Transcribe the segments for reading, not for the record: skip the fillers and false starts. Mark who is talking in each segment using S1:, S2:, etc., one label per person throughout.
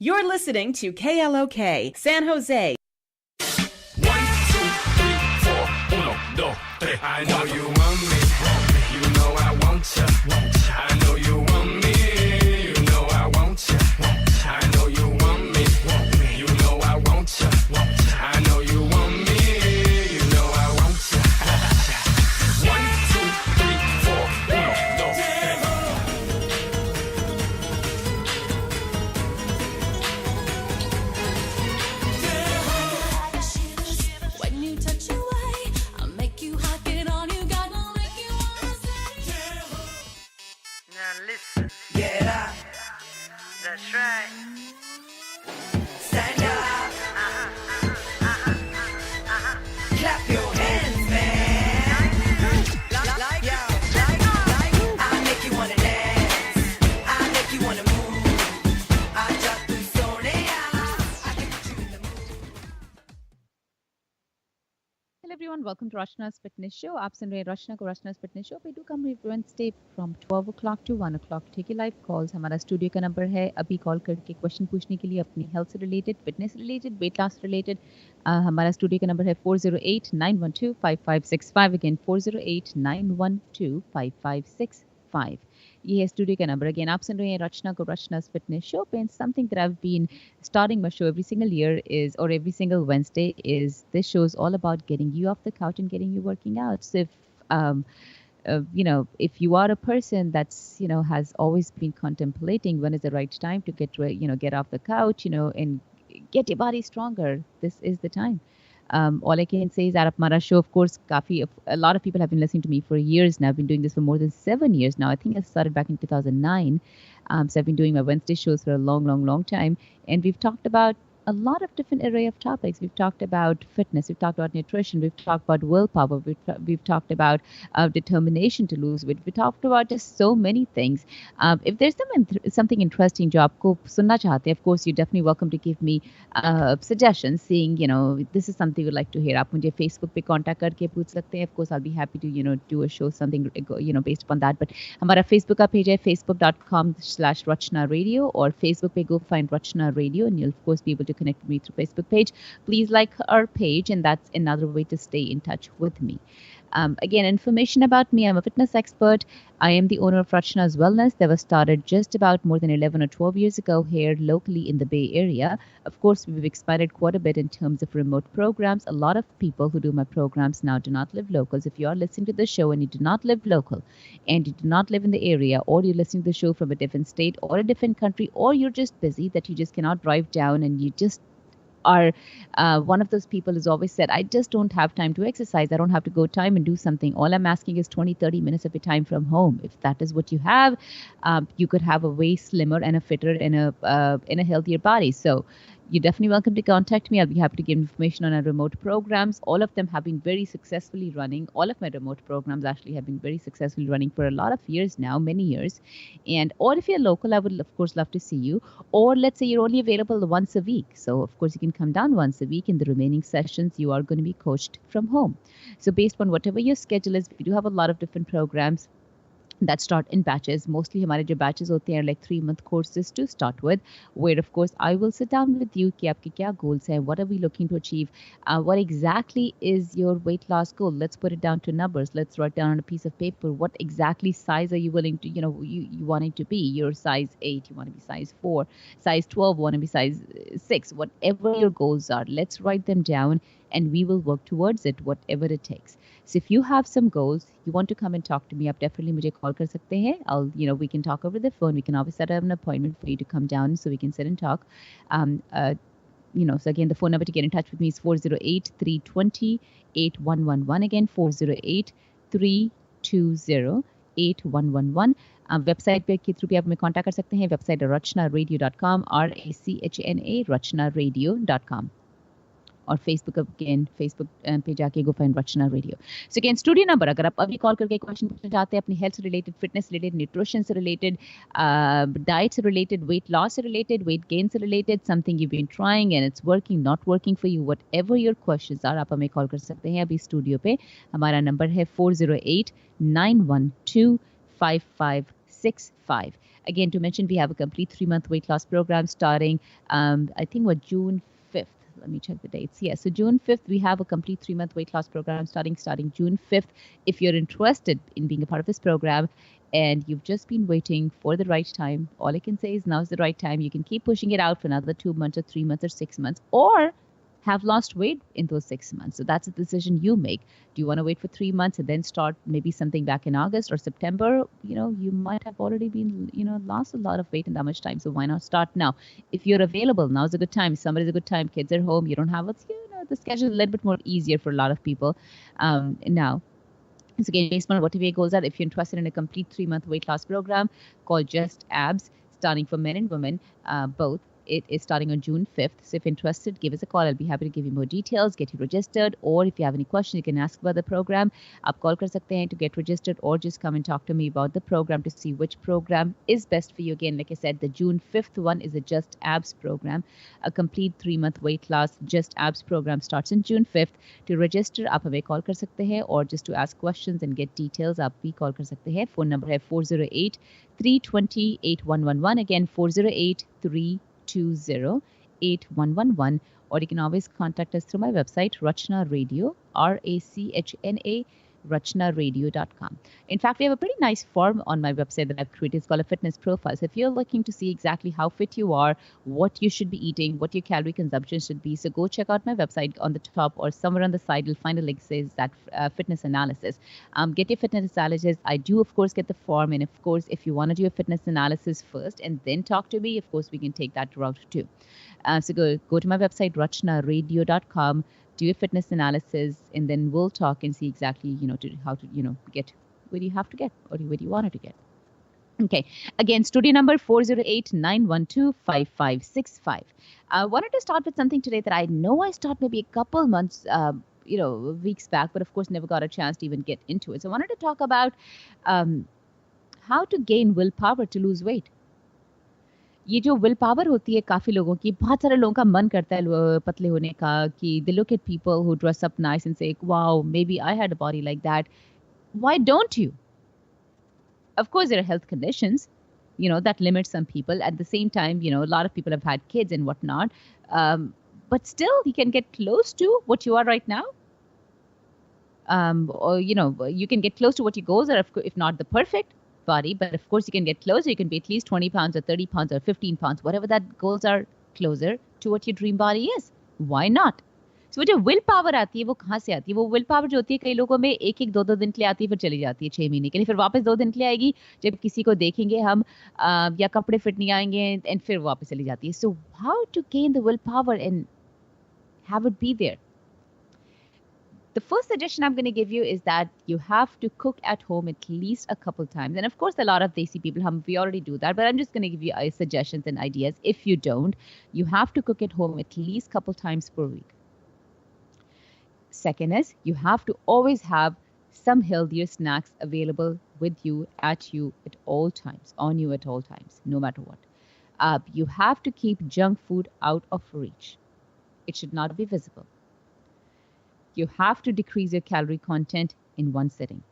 S1: You're listening to KLOK, San Jose.
S2: 1, 2, 3, 4, 1, 2, 3. I know you want me. You know I want ya. I know you want me. You know I want ya. I know you want me. You know I want ya. I know you want me. You know I want ya. 1, 2, 3, 4, 1, 2, 3.
S3: When you touch away, I'll make you hot, get on you, God will make you wanna say.
S4: Now listen,
S5: Get up,
S4: that's right.
S5: stand up, clap your hands, man. I make you wanna dance, I make you wanna move. I just do Sonia, I can put you in the mood.
S6: Hello everyone, welcome to Rachna's Fitness Show. आप सुन रहे हैं रचना को रचना's Fitness Show पे. Do come every Wednesday from 12 o'clock to 1 o'clock. Take your live calls. हमारा studio का number है. अभी call करके क्वेश्चन पूछने के लिए अपनी हेल्थ से रिलेटेड, फिटनेस से रिलेटेड, वेट लॉस से रिलेटेड. हमारा स्टूडियो का नंबर है 408-912-5565. अगेन 408-912-5565. ये है स्टूडियो का नंबर. अगेन आप सुन रहे हैं रचना को रचना's Fitness Show पे. And something that I've been starting my show every single year is, or every single Wednesday is, this show is all about getting you off the couch and getting you working out. So if if you are a person that's has always been contemplating when is the right time to get off the couch, and get your body stronger, this is the time. All I can say is that our show, of course, a lot of people have been listening to me for years now. I've been doing this for more than 7 years now. I think I started back in 2009. So I've been doing my Wednesday shows for a long, long, long time. And we've talked about a lot of different array of topics. We've talked about fitness. We've talked about nutrition. We've talked about willpower. We've talked about determination to lose weight. We talked about just so many things. If there's something interesting जो आपको सुनना चाहते हैं, of course, you're definitely welcome to give me suggestions, saying, this is something you'd like to hear. आप मुझे Facebook पे contact करके पूछ सकते हैं. Of course, I'll be happy to, do a show, something, based upon that. But हमारा Facebook का page है facebook.com/Rachna Radio, or Facebook पे go find Rachna Radio, and you'll, of course, be able to connect with me through Facebook page. Please like our page, and that's another way to stay in touch with me. Again, information about me. I'm a fitness expert. I am the owner of Rachna's Wellness that was started just about more than 11 or 12 years ago here locally in the Bay Area. Of course, we've expanded quite a bit in terms of remote programs. A lot of people who do my programs now do not live local. So if you are listening to the show and you do not live local, and you do not live in the area, or you're listening to the show from a different state or a different country, or you're just busy that you just cannot drive down, and you just are one of those people who's always said, I just don't have time to exercise. I don't have to go time and do something. All I'm asking is 20-30 minutes of your time from home. If that is what you have, you could have a way slimmer and a fitter and a healthier body. So you're definitely welcome to contact me. I'll be happy to give information on our remote programs. All of them have been very successfully running. All of my remote programs actually have been very successfully running for a lot of years now, many years. Or if you're local, I would, of course, love to see you. Or let's say you're only available once a week. So, of course, you can come down once a week. In the remaining sessions, you are going to be coached from home. So based on whatever your schedule is, we do have a lot of different programs that start in batches. Mostly हमारे जो batches होते हैं are like 3-month courses to start with, where of course I will sit down with you कि आपके क्या goals हैं, what are we looking to achieve, what exactly is your weight loss goal. Let's put it down to numbers. Let's write down on a piece of paper what exactly size are you willing to, you wanting to be. You're size 8, you want to be size 4, size 12, want to be size 6, whatever your goals are. Let's write them down and we will work towards it, whatever it takes. So if you have some goals, you want to come and talk to me, आप definitely मुझे call कर सकते हैं. We can talk over the phone. We can always set up an appointment for you to come down so we can sit and talk. So again, the phone number to get in touch with me is 408-320-8111. Again, 408-320-8111. Website पे के through भी आप हमें contact कर सकते हैं. Website है rachnaradio.com, RACHNA, rachnaradio.com. और फेसबुक पे जाके go find Rachna radio. So again, studio number, अगर आप अभी कॉल करके क्वेश्चन पूछना चाहते हैं अपनी हेल्थ से रिलेटेड, फिटनेस से रिलेटेड, न्यूट्रिशन से रिलेटेड, डाइट से रिलेटेड, वेट लॉस से रिलेटेड, वेट गेन से related, something you been trying and it's working, not working for you, whatever your questions are, आप हमें कॉल कर सकते हैं अभी स्टूडियो पे. हमारा नंबर है 408-912-5565. 5565. Again, to mention, we have a complete 3-month weight loss program starting, I think, June 5th. Let me check the dates. Yeah, so June 5th, we have a complete 3-month weight loss program starting June 5th. If you're interested in being a part of this program and you've just been waiting for the right time, all I can say is now's the right time. You can keep pushing it out for another 2 months or 3 months or 6 months, or have lost weight in those 6 months. So that's a decision you make. Do you want to wait for 3 months and then start maybe something back in August or September? You might have already been, lost a lot of weight in that much time. So why not start now? If you're available, now's a good time. Summer is a good time. Kids are home. You don't have the schedule is a little bit more easier for a lot of people now. So again, based on whatever your goals are, if you're interested in a complete 3-month weight loss program called Just Abs, starting for men and women, both. It is starting on June 5th. So if interested, give us a call. I'll be happy to give you more details, get you registered, or if you have any questions, you can ask about the program. आप call कर सकते हैं to get registered, or just come and talk to me about the program to see which program is best for you. Again, like I said, the June 5th one is a Just Abs program. A complete 3-month weight loss Just Abs program starts on June 5th. To register, आप हमें call कर सकते हैं, or just to ask questions and get details, आप भी call कर सकते हैं. Phone number है 408-320-8111. Again, 408-320-8111, or you can always contact us through my website, Rachna Radio, Rachna, rachnaradio.com. In fact, we have a pretty nice form on my website that I've created. It's called a fitness profile. So if you're looking to see exactly how fit you are, what you should be eating, what your calorie consumption should be, so go check out my website. On the top or somewhere on the side, you'll find a link that says that fitness analysis. Get your fitness analysis. I do, of course, get the form. And of course, if you want to do a fitness analysis first and then talk to me, of course, we can take that route too. So go to my website, rachnaradio.com. Do a fitness analysis, and then we'll talk and see exactly, how to, get where you have to get or where you wanted to get. Okay. Again, studio number 408-912-5565. I wanted to start with something today that I know I started maybe a couple months, weeks back, but of course never got a chance to even get into it. So I wanted to talk about how to gain willpower to lose weight. ये जो will power होती है काफ़ी लोगों की, बहुत सारे लोगों का मन करता है पतले होने का, कि they look at people who dress up nice and say, wow, maybe I had a body like that. Why don't you? Of course, there are health conditions, that limit some people. At the same time, a lot of people have had kids and whatnot. But still, you can get close to what you are right now. Or, you can get close to what your goals are, if not the perfect body, but of course you can get closer. You can be at least 20 pounds or 30 pounds or 15 pounds, whatever that goals are, closer to what your dream body is. Why not? So जो will power आती है वो कहाँ से आती है? वो will power जो होती है कई लोगों में 1-1, 2-2 दिन के लिए आती है, फिर चली जाती है 6 महीने के लिए, फिर वापस 2 दिन के लिए आएगी जब किसी को देखेंगे हम, या कपड़े फिट नहीं आएंगे, एंड फिर वापस चली जाती है. So how to gain the willpower and have it be there? The first suggestion I'm going to give you is that you have to cook at home at least a couple times. And of course, a lot of desi people, we already do that. But I'm just going to give you suggestions and ideas. If you don't, you have to cook at home at least a couple times per week. Second is, you have to always have some healthier snacks available with you at all times, on you at all times, no matter what. You have to keep junk food out of reach. It should not be visible. You have to decrease your calorie content in one sitting.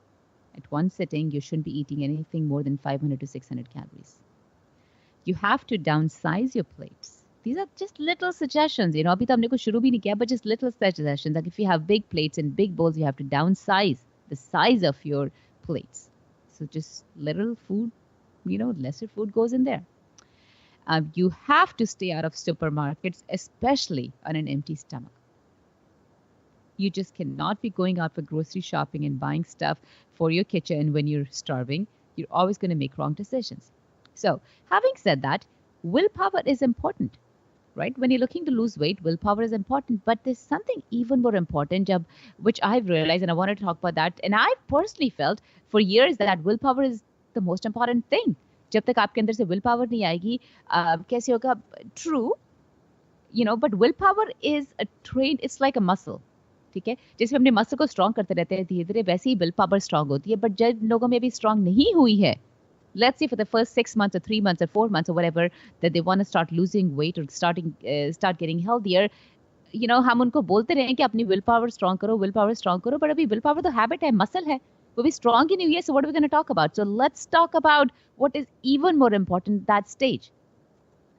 S6: At one sitting, you shouldn't be eating anything more than 500 to 600 calories. You have to downsize your plates. These are just little suggestions. अभी तो हमने कुछ शुरू भी नहीं किया, but just little suggestions. Like if you have big plates and big bowls, you have to downsize the size of your plates. So just little food, lesser food goes in there. You have to stay out of supermarkets, especially on an empty stomach. You just cannot be going out for grocery shopping and buying stuff for your kitchen when you're starving. You're always going to make wrong decisions. So, having said that, willpower is important, right? When you're looking to lose weight, willpower is important. But there's something even more important, which I've realized, and I want to talk about that. And I personally felt for years that willpower is the most important thing. जब तक आपके अंदर से willpower नहीं आएगी, कैसे होगा? True, but willpower is a train. It's like a muscle. ठीक है, जैसे अपने मसल को स्ट्रांग करते रहते हैं धीरे धीरे, वैसे ही विल पावर स्ट्रांग होती है. बट जिन लोगों में भी स्ट्रांग नहीं हुई है, let's say for the first 6 months or 3 months or 4 months or whatever, that they want to start losing weight or start getting healthier, हम उनको बोलते रहे कि अपनी विल पावर स्ट्रांग करो, बट अभी विल पावर तो हैबिट है, मसल है. We'll be strong in New Year, so what are we going to talk about? So let's talk about what is even more important at that stage.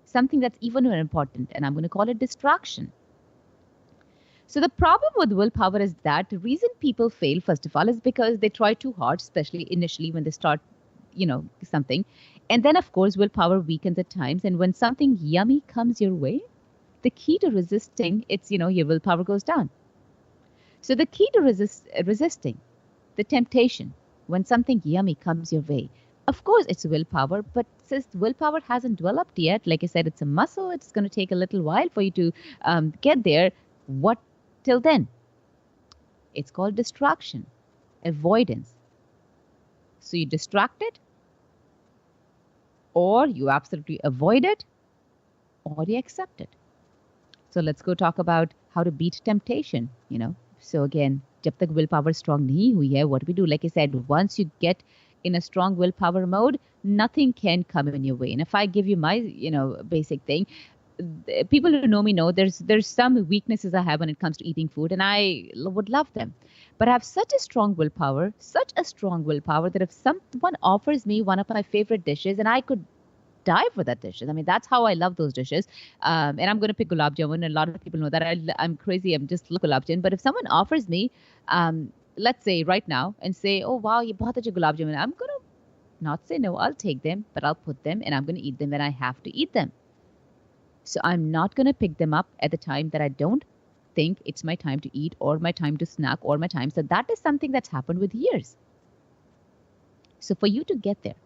S6: Something that's even more important, and I'm going to call it distraction. So the problem with willpower is that the reason people fail, first of all, is because they try too hard, especially initially when they start, something. And then, of course, willpower weakens at times. And when something yummy comes your way, the key to resisting, your willpower goes down. So the key to resisting the temptation when something yummy comes your way, of course, it's willpower. But since willpower hasn't developed yet, like I said, it's a muscle. It's going to take a little while for you to get there. What till then? It's called distraction, avoidance. So you distract it, or you absolutely avoid it, or you accept it. So let's go talk about how to beat temptation, So again, jab tak willpower strong nahi hui hai, what do we do? Like I said, once you get in a strong willpower mode, nothing can come in your way. And if I give you my, basic thing, people who know me know there's some weaknesses I have when it comes to eating food, and I would love them. But I have such a strong willpower that if someone offers me one of my favorite dishes, and I could die for that dishes. I mean, that's how I love those dishes. And I'm going to pick gulab jamun. And a lot of people know that I'm crazy. I'm just love gulab jamun. But if someone offers me, let's say right now, and say, oh, wow, ye bahut achhe gulab jamun, I'm going to not say no. I'll take them, but I'll put them and I'm going to eat them when I have to eat them. So I'm not going to pick them up at the time that I don't think it's my time to eat or my time to snack or my time. So that is something that's happened with years. So for you to get there,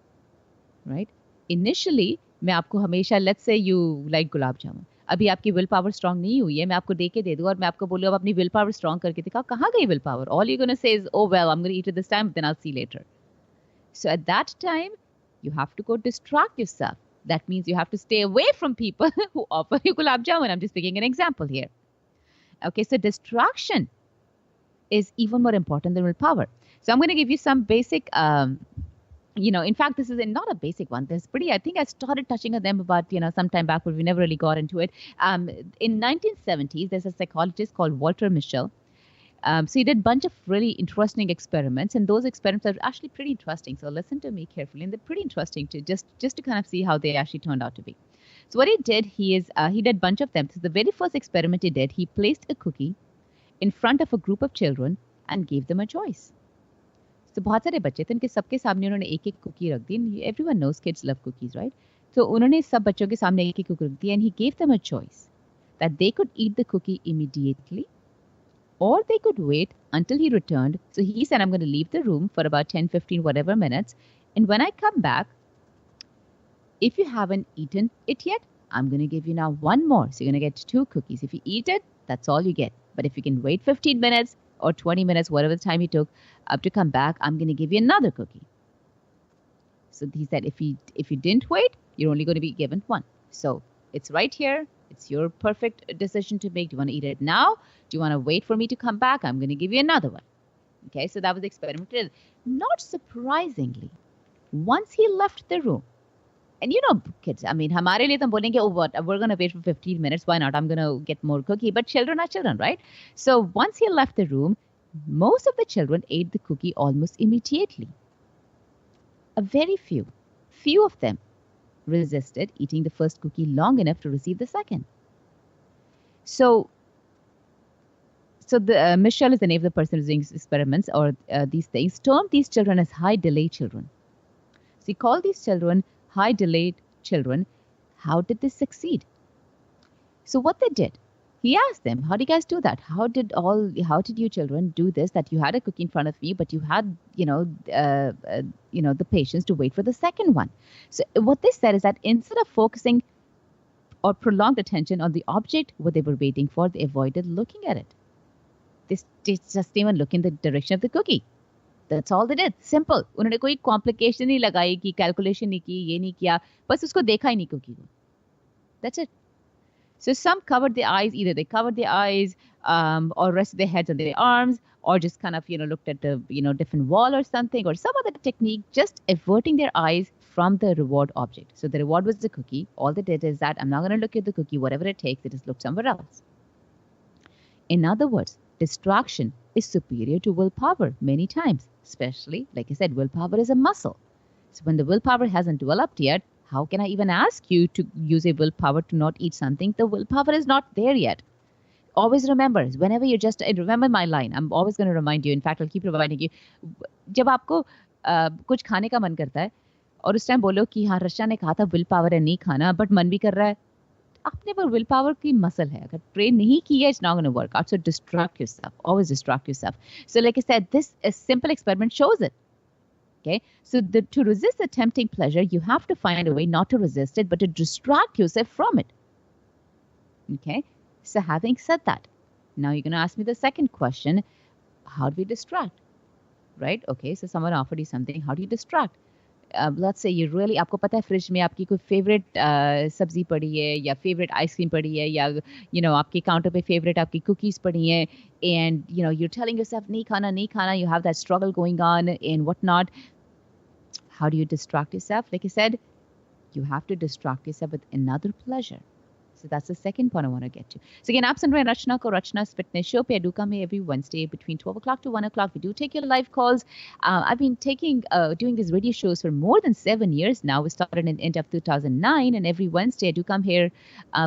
S6: right? Initially, मैं आपको हमेशा, let's say you like gulab jamun, अभी आपकी will power strong नहीं हुई है, मैं आपको दे के दे दूँ और मैं आपको बोलूँ अब अपनी विल पावर स्ट्रांग करके दिखाओ, कहाँ गई will power? All you're going to say is, oh well, I'm going to eat it this time, then I'll see later. So at that time, you have to go distract yourself. That means you have to stay away from people who offer you gulab jamun. I'm just picking an example here. Okay, so distraction is even more important than willpower. So I'm going to give you some basic, in fact, this is not a basic one. I think I started touching on them about, some time back, but we never really got into it. In 1970s, there's a psychologist called Walter Mischel. So he did a bunch of really interesting experiments, and those experiments are actually pretty interesting. So listen to me carefully, and they're pretty interesting to just to kind of see how they actually turned out to be. So what he did, he did a bunch of them. So the very first experiment he did, he placed a cookie in front of a group of children and gave them a choice. So बहुत सारे बच्चे थे, उनके सबके सामने उन्होंने एक-एक cookie रख दी. Everyone knows kids love cookies, right? So उन्होंने सब बच्चों के सामने एक-एक cookie रख दी, and he gave them a choice that they could eat the cookie immediately, or they could wait until he returned. So he said, I'm going to leave the room for about 10, 15, whatever minutes. And when I come back, if you haven't eaten it yet, I'm going to give you now one more. So you're going to get 2 cookies. If you eat it, that's all you get. But if you can wait 15 minutes or 20 minutes, whatever the time you took up to come back, I'm going to give you another cookie. So he said, if you didn't wait, you're only going to be given 1. So it's right here. It's your perfect decision to make. Do you want to eat it now? Do you want to wait for me to come back? I'm going to give you another one. Okay, so that was the experiment. Not surprisingly, once he left the room, and kids, I mean, हमारे लिए तो हम बोलेंगे, oh, what? We're going to wait for 15 minutes. Why not? I'm going to get more cookie. But children are children, right? So once he left the room, most of the children ate the cookie almost immediately. A very few of them resisted eating the first cookie long enough to receive the second. So the Michelle is the name of the person who's doing experiments or these things, termed these children as high delay children. So he called these children high delayed children. How did they succeed? So what they did, he asked them, how do you guys do that? How did you children do this, that you had a cookie in front of me, but you had, the patience to wait for the second one? So what they said is that instead of focusing or prolonged attention on the object what they were waiting for, they avoided looking at it. They just even look in the direction of the cookie. That's all they did. Simple. उन्होंने कोई complication नहीं लगाई कि calculation नहीं की, ये नहीं किया, बस उसको देखा ही नहीं cookie को. That's it. So some covered their eyes, either they covered their eyes or rested their heads on their arms, or just kind of, looked at the, different wall or something, or some other technique, just averting their eyes from the reward object. So the reward was the cookie. All they did is that I'm not going to look at the cookie, whatever it takes, they just look somewhere else. In other words, distraction is superior to willpower many times. especially, like I said, willpower is a muscle. So when the willpower hasn't developed yet, how can I even ask you to use a willpower to not eat something? The willpower is not there yet. Always remember, whenever you just remember my line, I'm always going to remind you. In fact, I'll keep reminding you. जब आपको कुछ खाने का मन करता है और उस टाइम बोलो कि हाँ रचना ने कहा था विल पावर है नहीं खाना बट मन भी कर रहा है अपने पर विल पावर की मसल है अगर ट्रेन नहीं की है it's not gonna work out so distract yourself always distract yourself so like I said this simple experiment shows it Okay, so to resist the tempting pleasure, you have to find a way not to resist it, but to distract yourself from it. Okay, so having said that, now you're going to ask me the second question: how do we distract? Right? Okay, so someone offered you something. How do you distract? Let's say you really, आपको पता है fridge में आपकी कोई favourite सब्जी पड़ी है या फेवरेट आइसक्रीम पड़ी है या आपके काउंटर पे फेवरेट आपकी कुकीज पड़ी हैं and you're telling yourself नहीं खाना you have that struggle going on and whatnot. How do you distract yourself? Like I said, you have to distract yourself with another pleasure. So that's the second point I want to get to. So again, आप सुन रहे हैं रचना को रचना's fitness show पे do come here every Wednesday between 12 o'clock to 1 o'clock. We do take your live calls. I've been doing these radio shows for more than 7 years now. We started in the end of 2009 and every Wednesday I do come here.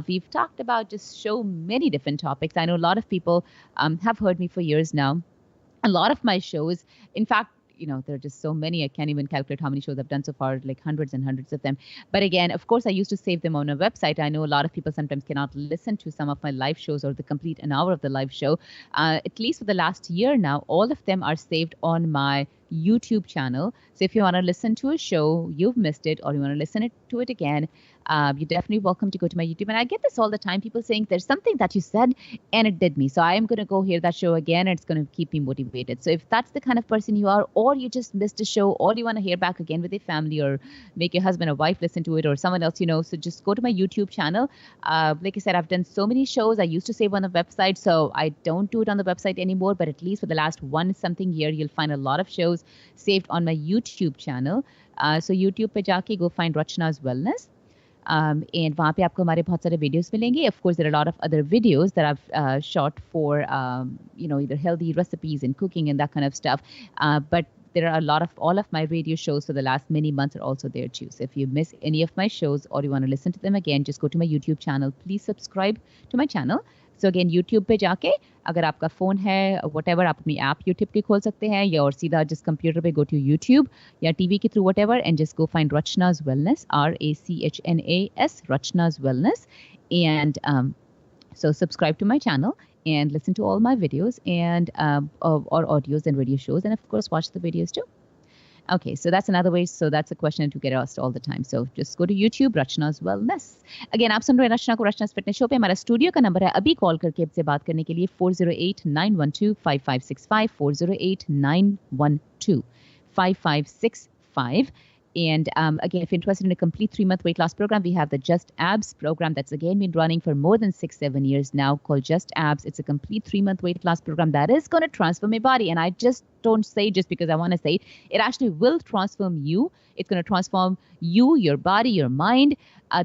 S6: We've talked about just so many different topics. I know a lot of people have heard me for years now. A lot of my shows, in fact, there are just so many. I can't even calculate how many shows I've done so far, like hundreds and hundreds of them. But again, of course, I used to save them on a website. I know a lot of people sometimes cannot listen to some of my live shows or the complete an hour of the live show. At least for the last year now, all of them are saved on my YouTube channel. So if you want to listen to a show, you've missed it, or you want to listen to it again, you're definitely welcome to go to my YouTube. And I get this all the time, people saying there's something that you said and it did me. So I am going to go hear that show again and it's going to keep me motivated. So if that's the kind of person you are, or you just missed a show, or you want to hear back again with your family or make your husband or wife listen to it or someone else, so just go to my YouTube channel. Like I said, I've done so many shows. I used to save on the website, so I don't do it on the website anymore. But at least for the last one-something year, you'll find a lot of shows saved on my YouTube channel. So YouTube पे जाके go find Rachna's Wellness. And वहाँ पे आपको हमारे बहुत सारे videos मिलेंगे. Of course, there are a lot of other videos that I've shot for, either healthy recipes and cooking and that kind of stuff. But there are all of my radio shows for the last many months are also there too. So if you miss any of my shows or you want to listen to them again, just go to my YouTube channel. Please subscribe to my channel. So again, YouTube पे जाके अगर आपका phone है whatever आप अपनी app YouTube की खोल सकते हैं या और सीधा जिस कंप्यूटर पे go to YouTube या टीवी के through whatever and just go find Rachna's Wellness, RACHNAS, Rachna's Wellness. And so subscribe to my channel and listen to all my videos and or audios and radio shows, and of course watch the videos too. Okay, so that's another way. So that's a question to get asked all the time. So just go to YouTube, Rachna's Wellness. Again, आप सुन रहे हैं रचना को रचना's fitness show पे. हमारा studio का number है अभी call करके आपसे बात करने के लिए 408-912-5565, 408-912-5565. And again, if you're interested in a complete 3-month weight loss program, we have the Just Abs program that's again been running for more than 6-7 years now, called Just Abs. It's a complete 3-month weight loss program that is going to transform your body. And I just don't say just because I want to say it. It actually will transform you. It's going to transform you, your body, your mind,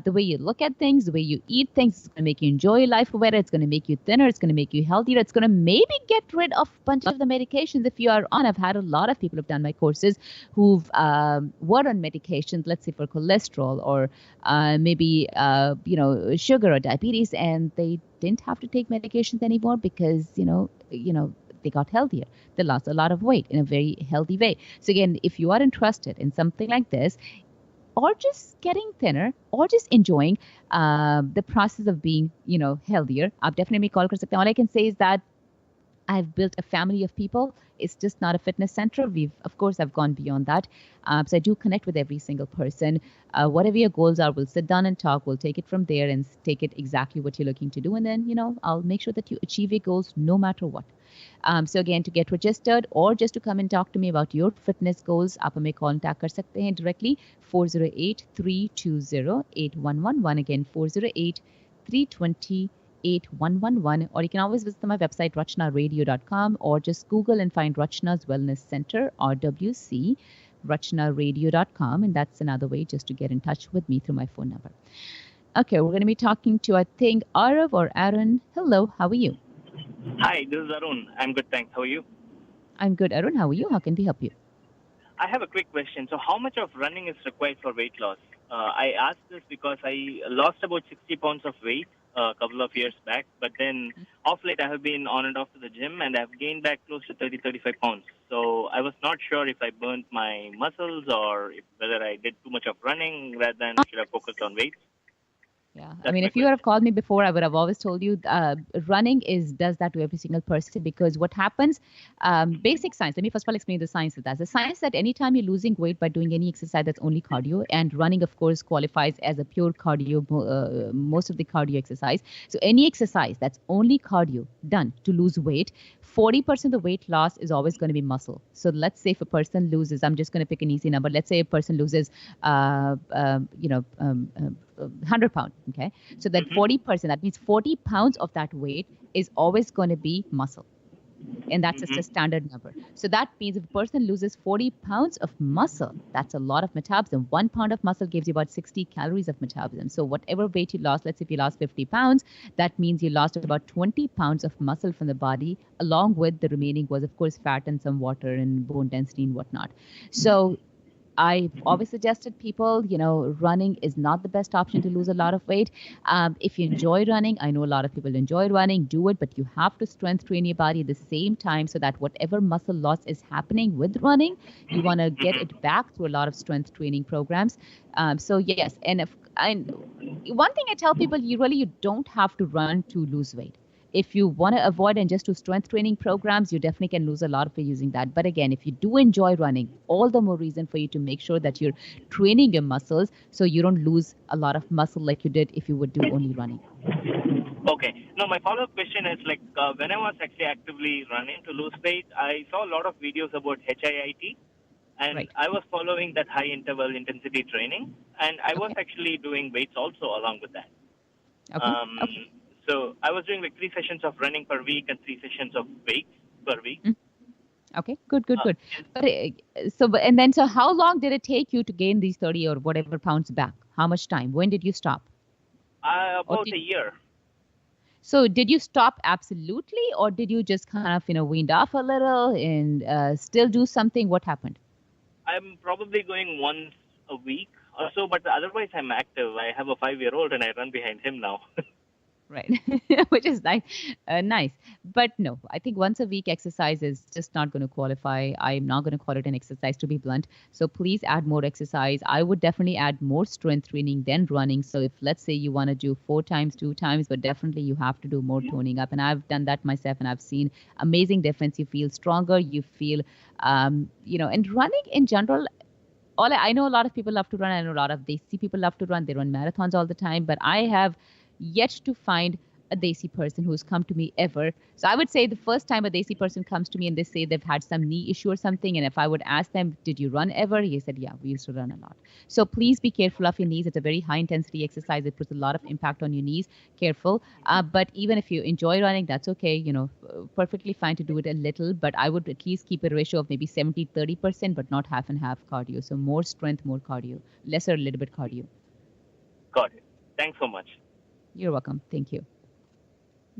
S6: the way you look at things, the way you eat things. It's going to make you enjoy life better. It's going to make you thinner. It's going to make you healthier. It's going to maybe get rid of a bunch of the medications if you are on. I've had a lot of people who've done my courses who've were on medications, let's say for cholesterol or maybe sugar or diabetes, and they didn't have to take medications anymore because they got healthier. They lost a lot of weight in a very healthy way. So again, if you are interested in something like this, or just getting thinner, or just enjoying the process of being, healthier, आप definitely call कर सकते हैं. All I can say is that I've built a family of people. It's just not a fitness center. Of course, I've gone beyond that. So I do connect with every single person. Whatever your goals are, we'll sit down and talk. We'll take it from there and take it exactly what you're looking to do. And then, I'll make sure that you achieve your goals no matter what. So again, to get registered or just to come and talk to me about your fitness goals, आप हमें contact कर सकते हैं directly 408-320-8111. Again, 408-320-8111. Or you can always visit my website, rachnaradio.com, or just Google and find Rachna's Wellness Center, RWC, rachnaradio.com. And that's another way just to get in touch with me through my phone number. Okay, we're going to be talking to, I think, Arav or Aaron. Hello, how are you?
S7: Hi, this is Arun. I'm good, thanks. How are you?
S6: I'm good. Arun, how are you? How can we help you?
S7: I have a quick question. So, how much of running is required for weight loss? I asked this because I lost about 60 pounds of weight a couple of years back, but then off late I have been on and off to the gym and I've gained back close to 35 pounds. So, I was not sure if I burnt my muscles or whether I did too much of running rather than should have focused on weight.
S6: Yeah, I
S7: That's
S6: mean,
S7: my
S6: if you would have
S7: question.
S6: called me before, I would have always told you running does that to every single person because what happens, basic science. Let me first of all explain the science of that. The science that anytime you're losing weight by doing any exercise that's only cardio, and running, of course, qualifies as a pure cardio, most of the cardio exercise. So any exercise that's only cardio done to lose weight, 40% of the weight loss is always going to be muscle. So let's say if a person loses, I'm just going to pick an easy number. Let's say a person loses, 100 pounds. Okay. So that 40%, that means 40 pounds of that weight is always going to be muscle. And that's just a standard number. So that means if a person loses 40 pounds of muscle, that's a lot of metabolism. 1 pound of muscle gives you about 60 calories of metabolism. So whatever weight you lost, let's say if you lost 50 pounds, that means you lost about 20 pounds of muscle from the body, along with the remaining was, of course, fat and some water and bone density and whatnot. So I've always suggested people, running is not the best option to lose a lot of weight. If you enjoy running, I know a lot of people enjoy running, do it, but you have to strength train your body at the same time so that whatever muscle loss is happening with running, you want to get it back through a lot of strength training programs. So yes, and one thing I tell people, you don't have to run to lose weight. If you want to avoid and just do strength training programs, you definitely can lose a lot of weight using that. But again, if you do enjoy running, all the more reason for you to make sure that you're training your muscles so you don't lose a lot of muscle like you did if you would do only running.
S7: Okay. Now, my follow-up question is when I was actually actively running to lose weight, I saw a lot of videos about HIIT, and
S6: Right.
S7: I was following that high interval intensity training, and I was
S6: Okay.
S7: actually doing weights also along with that.
S6: Okay.
S7: So I was doing 3 sessions of running per week and 3 sessions of weights per week.
S6: Okay. Good.
S7: Uh,
S6: But so how long did it take you to gain these 30 or whatever pounds back? How much time? When did you stop? Or
S7: about a year.
S6: So did you stop absolutely, or did you just kind of, weaned off a little and still do something? What happened?
S7: I'm probably going once a week or so, but otherwise I'm active. I have a 5-year-old and I run behind him now.
S6: Right. Which is nice. Nice. But no, I think once a week exercise is just not going to qualify. I'm not going to call it an exercise, to be blunt. So please add more exercise. I would definitely add more strength training than running. So if let's say you want to do 4 times, 2 times, but definitely you have to do more toning up. And I've done that myself and I've seen amazing difference. You feel stronger. You feel, and running in general, I know a lot of people love to run. I know a lot of desi people love to run. They run marathons all the time, but I have yet to find a desi person who's come to me ever. So I would say the first time a desi person comes to me and they say they've had some knee issue or something, and if I would ask them, did you run ever? He said, yeah, we used to run a lot. So please be careful of your knees. It's a very high intensity exercise. It puts a lot of impact on your knees. Careful. But even if you enjoy running, that's okay. Perfectly fine to do it a little, but I would at least keep a ratio of maybe 70-30%, but not half and half cardio. So more strength, more cardio, lesser, a little bit cardio.
S7: Got it. Thanks so much.
S6: You're welcome. Thank you.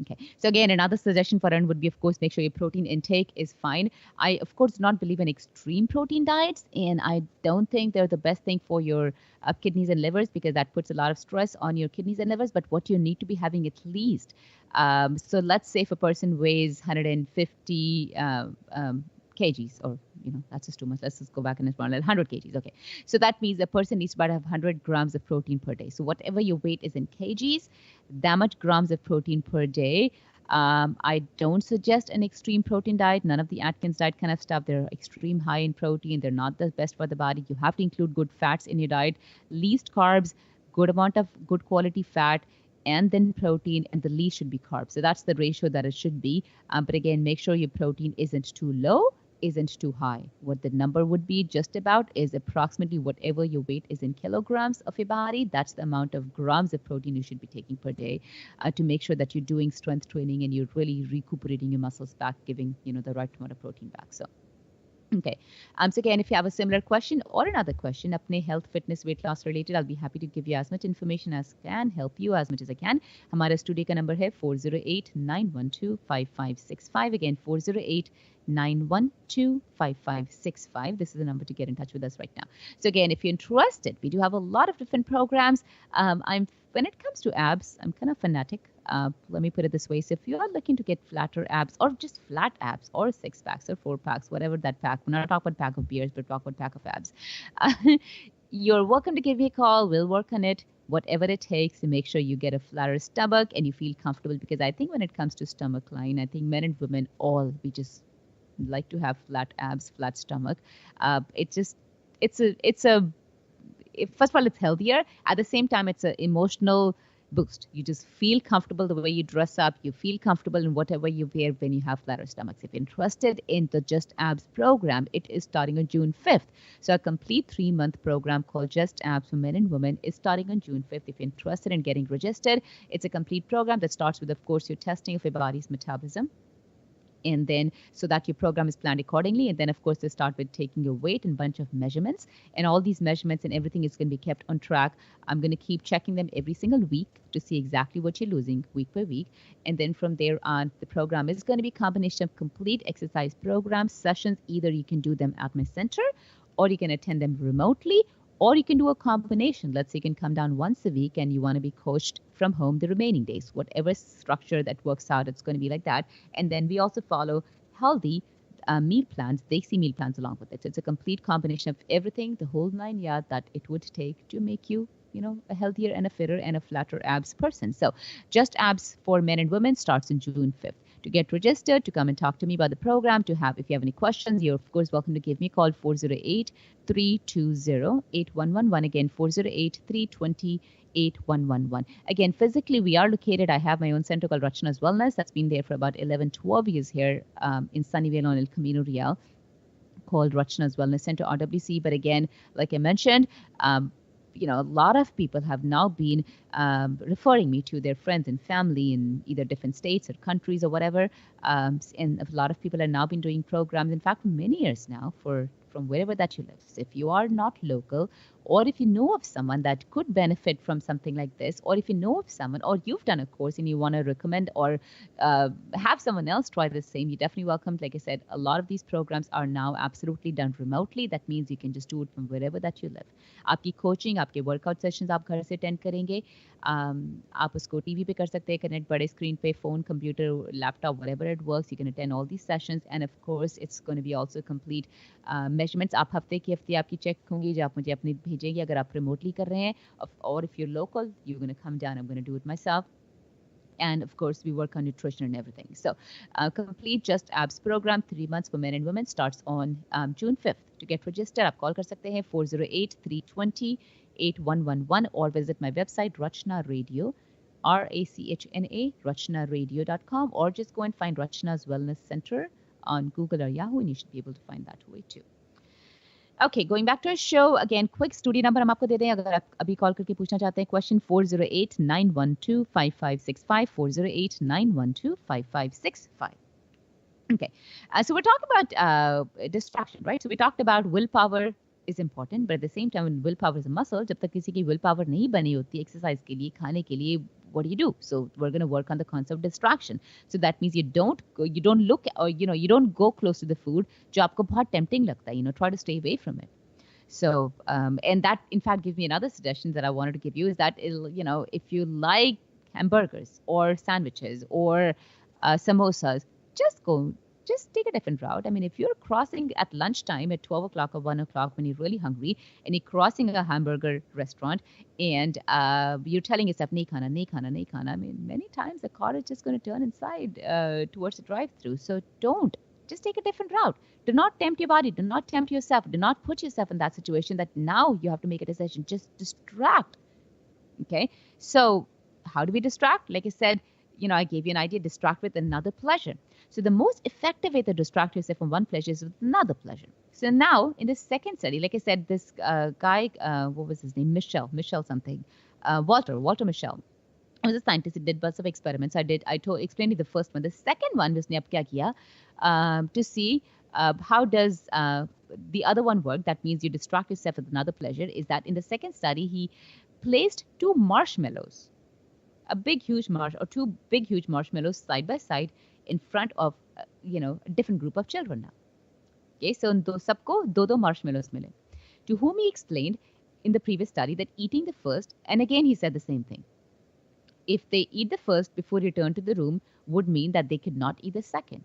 S6: Okay. So again, another suggestion for everyone would be, of course, make sure your protein intake is fine. I, of course, do not believe in extreme protein diets, and I don't think they're the best thing for your kidneys and livers because that puts a lot of stress on your kidneys and livers. But what you need to be having at least, so let's say if a person weighs 150 kgs, or that's just too much. Let's just go back and it's around 100 kgs. Okay, so that means a person needs to have 100 grams of protein per day. So whatever your weight is in kgs, that much grams of protein per day. I don't suggest an extreme protein diet. None of the Atkins diet kind of stuff. They're extreme high in protein. They're not the best for the body. You have to include good fats in your diet, least carbs, good amount of good quality fat, and then protein, and the least should be carbs. So that's the ratio that it should be. But again, make sure your protein isn't too low, isn't too high. What the number would be just about is approximately whatever your weight is in kilograms of your body. That's the amount of grams of protein you should be taking per day to make sure that you're doing strength training and you're really recuperating your muscles back, giving the right amount of protein back. So Okay. So again, if you have a similar question or another question, apne health, fitness, weight loss related, I'll be happy to give you as much information as can, help you as much as I can. हमारा studio का number है 408-912-5565. Again, 408-912-5565. This is the number to get in touch with us right now. So again, if you're interested, we do have a lot of different programs. When it comes to abs, I'm kind of fanatic. Let me put it this way. So if you are looking to get flatter abs or just flat abs or 6 packs or 4 packs, whatever that pack, we're not talking about pack of beers, but talk about pack of abs. You're welcome to give me a call. We'll work on it, whatever it takes to make sure you get a flatter stomach and you feel comfortable. Because I think when it comes to stomach line, I think men and women all, we just like to have flat abs, flat stomach. First of all, it's healthier. At the same time, it's an emotional boost. You just feel comfortable the way you dress up. You feel comfortable in whatever you wear when you have flatter stomachs. If you're interested in the Just Abs program, it is starting on June 5th. So a complete 3-month program called Just Abs for men and women is starting on June 5th. If you're interested in getting registered, it's a complete program that starts with, of course, your testing of your body's metabolism. And then so that your program is planned accordingly. And then, of course, they start with taking your weight and bunch of measurements. And all these measurements and everything is going to be kept on track. I'm going to keep checking them every single week to see exactly what you're losing week by week. And then from there on, the program is going to be a combination of complete exercise programs, sessions. Either you can do them at my center or you can attend them remotely. Or you can do a combination. Let's say you can come down once a week and you want to be coached from home the remaining days. Whatever structure that works out, it's going to be like that. And then we also follow healthy meal plans, desi meal plans along with it. So it's a complete combination of everything, the whole 9 yards that it would take to make you, a healthier and a fitter and a flatter abs person. So Just Abs for men and women starts on June 5th. To get registered, to come and talk to me about the program, if you have any questions, you're of course welcome to give me a call, 408-320-8111. Again, 408-320-8111. Again, physically, we are located. I have my own center called Rachna's Wellness. That's been there for about 11, 12 years here in Sunnyvale on El Camino Real, called Rachna's Wellness Center, RWC. But again, like I mentioned, a lot of people have now been referring me to their friends and family in either different states or countries or whatever. And a lot of people have now been doing programs, in fact, for many years now, from wherever that you live. So if you are not local, or if you know of someone that could benefit from something like this, or if you know of someone, or you've done a course and you want to recommend or have someone else try the same, you're definitely welcome. Like I said, a lot of these programs are now absolutely done remotely. That means you can just do it from wherever that you live. आपकी coaching, आपके workout sessions आप घर से attend करेंगे. आप उसको TV पे कर सकते हैं, connect बड़े screen पे, phone, computer, laptop, whatever it works. You can attend all these sessions, and of course, it's going to be also complete measurements. आप हफ्ते की हफ्ते आपकी check होंगी जो आप मुझे अपनी भेजेंगे अगर आप remotely कर रहे हैं. Or if you're local, you're going to come down. I'm going to do it myself. And of course, we work on nutrition and everything. So complete Just Abs program, 3 months for men and women, starts on June 5th. To get registered, आप call कर सकते हैं 408-320-8111 or visit my website, Rachna Radio, Rachna, rachnaradio.com, or just go and find Rachna's Wellness Center on Google or Yahoo, and you should be able to find that way too. Okay, going back to our show, again, quick studio number हम आपको दे दें अगर आप अभी call करके पूछना चाहते हैं question, 408-912-5565, 408-912-5565. Okay, so we're talking about distraction, right? So we talked about willpower is important, but at the same time, when willpower is a muscle, जब तक किसी की willpower नहीं बनी होती exercise के लिए, खाने के लिए, what do? So we're going to work on the concept of distraction. So that means you don't look, or you don't go close to the food जो आपको बहुत tempting लगता है. Try to stay away from it. So and that in fact gives me another suggestion that I wanted to give you, is that if you like hamburgers or sandwiches or samosas, just take a different route. I mean, if you're crossing at lunchtime at 12 o'clock or 1 o'clock when you're really hungry and you're crossing a hamburger restaurant and you're telling yourself, nahi khana, nahi khana, nahi khana. I mean, many times the car is just going to turn inside towards the drive-through. So don't. Just take a different route. Do not tempt your body. Do not tempt yourself. Do not put yourself in that situation that now you have to make a decision. Just distract. Okay? So how do we distract? Like I said, I gave you an idea, distract with another pleasure. So the most effective way to distract yourself from one pleasure is with another pleasure. So now in this second study, like I said, this guy, what was his name? Michel something. Walter Michel. He was a scientist. He did bunch of experiments. I explained you the first one. The second one was उसने अब क्या किया to see How does the other one work? That means you distract yourself with another pleasure. Is that in the second study, he placed two marshmallows, a big, huge or two big, huge marshmallows side by side in front of, a different group of children now. Okay, so उन सबको दो marshmallows मिले. To whom he explained in the previous study that eating the first, and again he said the same thing. If they eat the first before return to the room would mean that they could not eat the second.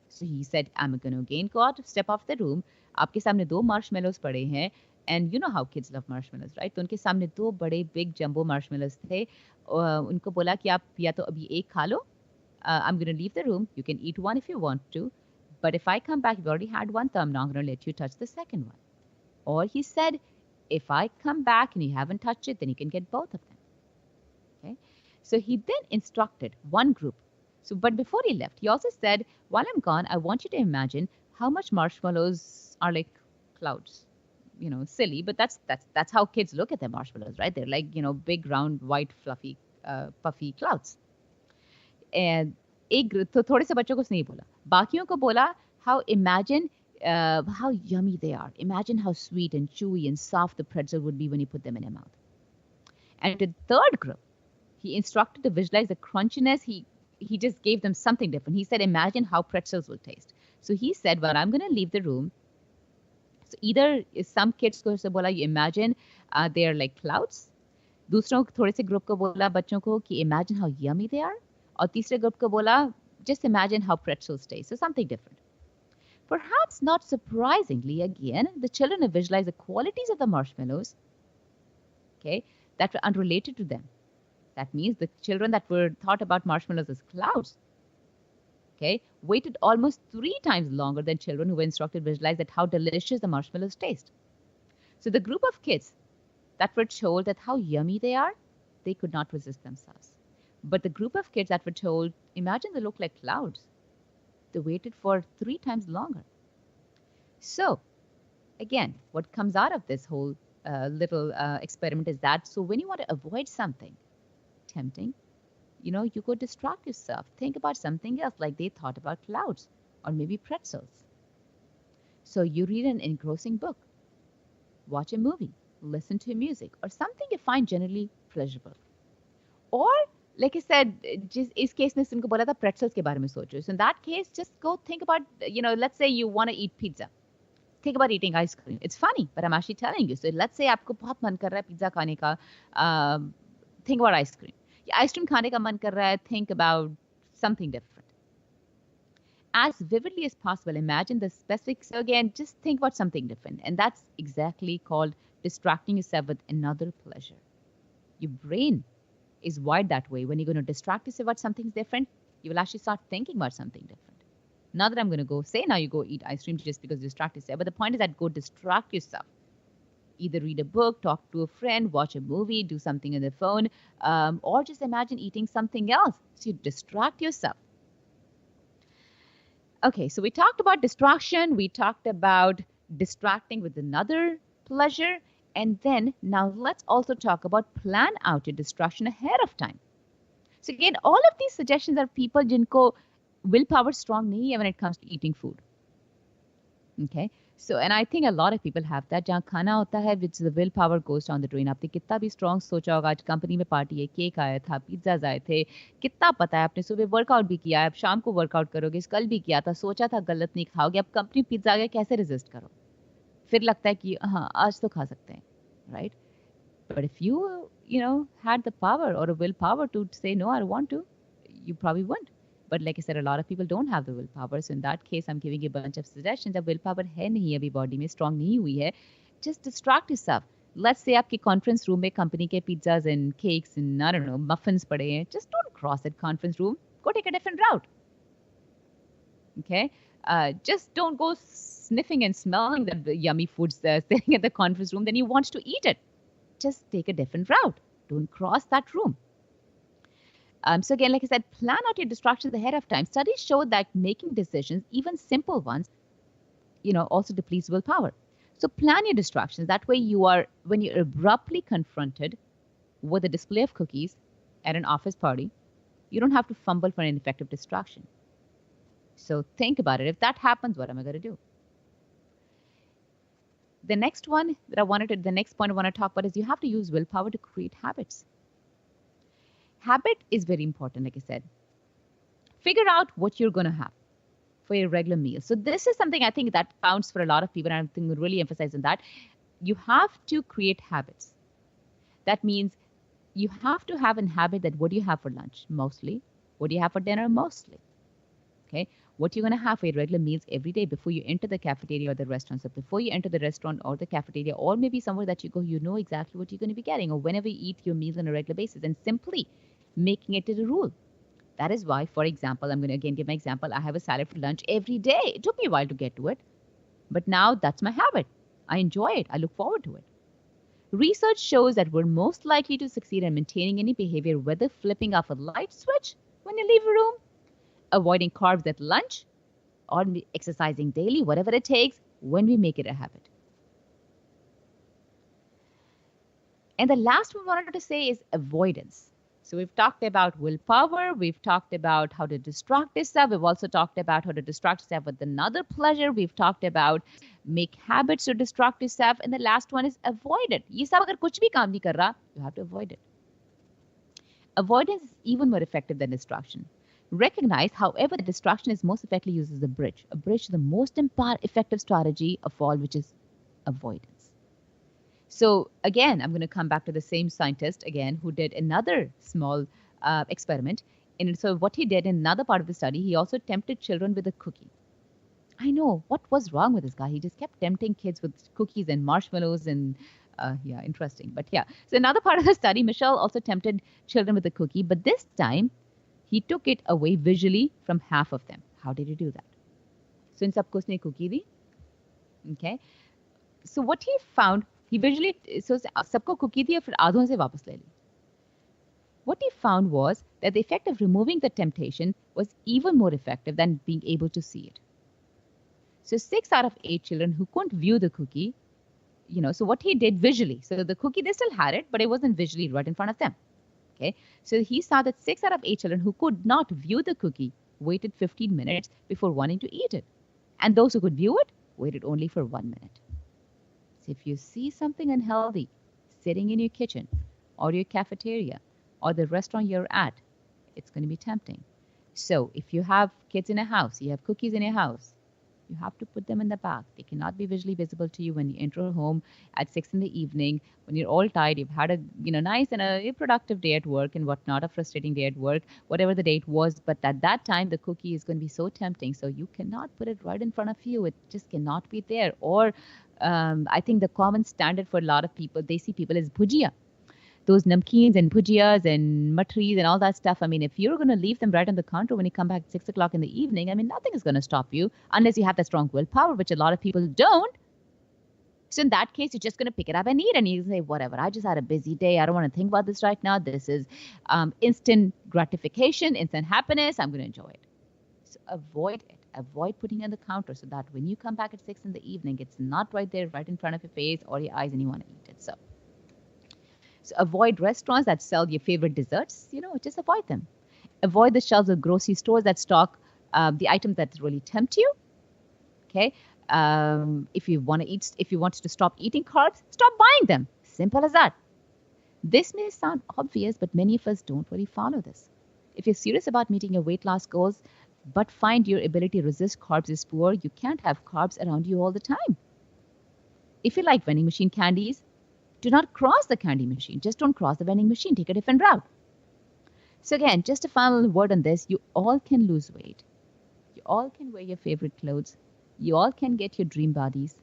S6: So he said, I'm going to again go out, step off the room. आपके सामने दो marshmallows पड़े हैं, and you know how kids love marshmallows, right? तो उनके सामने दो बड़े big jumbo marshmallows थे. उनको बोला कि आप या तो अभी एक खा लो. I'm going to leave the room. You can eat one if you want to. But if I come back, you've already had one, so I'm not going to let you touch the second one. Or he said, if I come back and you haven't touched it, then you can get both of them. Okay. So he then instructed one group. So, but before he left, he also said, while I'm gone, I want you to imagine how much marshmallows are like clouds. Silly, but that's how kids look at their marshmallows, right? They're like, big, round, white, fluffy, puffy clouds. And एक group, तो थोड़े से बच्चों को उसने बोला, बाकियों को बोला, how imagine how yummy they are. Imagine how sweet and chewy and soft the pretzel would be when you put them in your mouth. And to the third group, he instructed to visualize the crunchiness. He just gave them something different. He said, imagine how pretzels will taste. So he said, well, I'm going to leave the room. So either some kids को बोला, you imagine they're like clouds. दूसरों थोड़े से group को बोला बच्चों को कि imagine how yummy they are. और तीसरे group को बोला, just imagine how pretzels taste. So something different. Perhaps not surprisingly, again, the children have visualized the qualities of the marshmallows, okay, that were unrelated to them. That means the children that were thought about marshmallows as clouds, okay, waited almost 3 times longer than children who were instructed to visualize that how delicious the marshmallows taste. So the group of kids that were told that how yummy they are, they could not resist themselves. But the group of kids that were told, imagine they look like clouds, they waited for 3 times longer. So, again, what comes out of this whole little experiment is that, so when you want to avoid something tempting, you go distract yourself. Think about something else, like they thought about clouds or maybe pretzels. So you read an engrossing book, watch a movie, listen to music, or something you find generally pleasurable. Or like I said, just इस case में उनको बोला था pretzels के बारे में सोचो. So in that case, just go think about, let's say you want to eat pizza. Think about eating ice cream. It's funny, but I'm actually telling you. So let's say आपको बहुत मन कर रहा है pizza खाने का. Think about ice cream. Ice cream खाने का मन कर रहा है. Think about something different. As vividly as possible, imagine the specific. So again, just think about something different. And that's exactly called distracting yourself with another pleasure. Your brain is wired that way. When you're going to distract yourself about something different, you will actually start thinking about something different. Not that I'm going to go say now you go eat ice cream just because you distract yourself, but the point is that go distract yourself. Either read a book, talk to a friend, watch a movie, do something on the phone, or just imagine eating something else. So you distract yourself. Okay, so we talked about distraction. We talked about distracting with another pleasure. And then now let's also talk about plan out your distraction ahead of time. So again, all of these suggestions are people जिनको willpower strong नहीं है when it comes to eating food. Okay, so and I think a lot of people have that. जहाँ खाना होता है, which the willpower goes down the drain. आपने कितना भी strong सोचा होगा, आज कंपनी में पार्टी है, केक आया था, पिज्जाज आए थे, कितना पता है, आपने सुबह वर्कआउट भी किया है, अब शाम को वर्कआउट करोगे, कल भी किया था, सोचा था गलत नहीं खाओगे, अब कंपनी पिज्जा आ गया, कैसे रेजिस्ट करो? फिर लगता है कि हाँ आज तो खा सकते हैं, right? But if you had the power or a willpower to say no, I don't want to, you probably wouldn't. But like I said, a lot of people don't have the willpower. So in that case, I'm giving you a bunch of suggestions. अब willpower है नहीं अभी body में, strong नहीं हुई है. Just distract yourself. Let's say आपके conference room में company के pizzas and cakes and I don't know muffins पड़े हैं. Just don't cross that conference room. Go take a different route. Okay. Just don't go sniffing and smelling the yummy foods sitting at the conference room. Then you want to eat it. Just take a different route. Don't cross that room. So again, like I said, plan out your distractions ahead of time. Studies show that making decisions, even simple ones, also depletes willpower. So plan your distractions. That way when you're abruptly confronted with a display of cookies at an office party, you don't have to fumble for an effective distraction. So think about it. If that happens, what am I going to do? The next one that the next point I want to talk about is you have to use willpower to create habits. Habit is very important, like I said. Figure out what you're going to have for your regular meal. So this is something I think that counts for a lot of people, and I think we'll really emphasize on that. You have to create habits. That means you have to have a habit that what do you have for lunch? Mostly. What do you have for dinner? Mostly. Okay. What you're going to have for your regular meals every day before you enter the cafeteria or the restaurant. So before you enter the restaurant or the cafeteria, or maybe somewhere that you go, you know exactly what you're going to be getting, or whenever you eat your meals on a regular basis, and simply making it a rule. That is why, for example, I'm going to again give my example. I have a salad for lunch every day. It took me a while to get to it, but now that's my habit. I enjoy it. I look forward to it. Research shows that we're most likely to succeed in maintaining any behavior, whether flipping off a light switch when you leave a room, avoiding carbs at lunch, or exercising daily, whatever it takes, when we make it a habit. And the last one I wanted to say is avoidance. So we've talked about willpower. We've talked about how to distract yourself. We've also talked about how to distract yourself with another pleasure. We've talked about make habits to distract yourself. And the last one is avoid it. ये सब अगर कुछ भी काम नहीं कर रहा, you have to avoid it. Avoidance is even more effective than distraction. Recognize, however, that distraction is most effectively used as a bridge. A bridge to the most effective strategy of all, which is avoidance. So again, I'm going to come back to the same scientist again who did another small experiment. And so what he did in another part of the study, he also tempted children with a cookie. I know, what was wrong with this guy? He just kept tempting kids with cookies and marshmallows and yeah, interesting. But yeah, so another part of the study, Michelle also tempted children with a cookie, but this time he took it away visually from half of them. How did he do that? So in sabko usne cookie di. Okay. So what he found, he visually, so sabko cookie di, fir आधों से वापस ले ली. What he found was that the effect of removing the temptation was even more effective than being able to see it. So 6 out of 8 children who couldn't view the cookie, so what he did visually, so the cookie, they still had it, but it wasn't visually right in front of them. Okay. So he saw that 6 out of 8 children who could not view the cookie waited 15 minutes before wanting to eat it. And those who could view it waited only for 1 minute. So if you see something unhealthy sitting in your kitchen or your cafeteria or the restaurant you're at, it's going to be tempting. So if you have kids in a house, you have cookies in your house, you have to put them in the back. They cannot be visually visible to you when you enter home at 6 in the evening, when you're all tired, you've had a nice and a productive day at work and whatnot, a frustrating day at work, whatever the date was. But at that time, the cookie is going to be so tempting. So you cannot put it right in front of you. It just cannot be there. Or I think the common standard for a lot of people, they see people, is bhujia. Those namkeens and bhujiyas and matris and all that stuff. I mean, if you're going to leave them right on the counter when you come back at 6 o'clock in the evening, I mean, nothing is going to stop you unless you have that strong willpower, which a lot of people don't. So in that case, you're just going to pick it up and eat, and you say, whatever, I just had a busy day. I don't want to think about this right now. This is instant gratification, instant happiness. I'm going to enjoy it. So avoid it. Avoid putting it on the counter so that when you come back at 6 in the evening, it's not right there, right in front of your face or your eyes, and you want to eat it. So avoid restaurants that sell your favorite desserts. Just avoid them. Avoid the shelves of grocery stores that stock the items that really tempt you. Okay. If you want to stop eating carbs, stop buying them. Simple as that. This may sound obvious, but many of us don't really follow this. If you're serious about meeting your weight loss goals, but find your ability to resist carbs is poor, you can't have carbs around you all the time. If you like vending machine candies, do not cross the candy machine. Just don't cross the vending machine. Take a different route. So again, just a final word on this. You all can lose weight. You all can wear your favorite clothes. You all can get your dream bodies.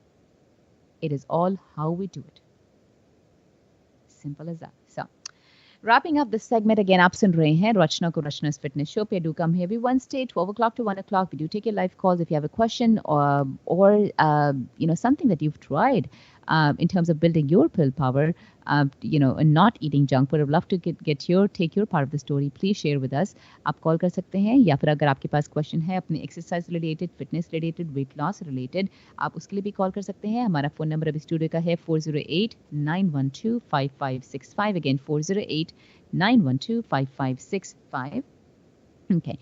S6: It is all how we do it. Simple as that. So, wrapping up this segment again, आप सुन रहे हैं Rachna को Rachna's Fitness Show पे. Do come here every Wednesday, 12 o'clock to 1 o'clock. We do take your live calls if you have a question or something that you've tried in terms of building your willpower, and not eating junk food. I'd love to take your part of the story. Please share with us. आप call कर सकते हैं, या फिर अगर आपके पास question है अपने exercise related, fitness related, weight loss related, आप उसके लिए भी कॉल कर सकते हैं. हमारा फ़ोन नंबर अभी स्टूडियो का है 408-912-5565. Again 408-912-5565. Okay.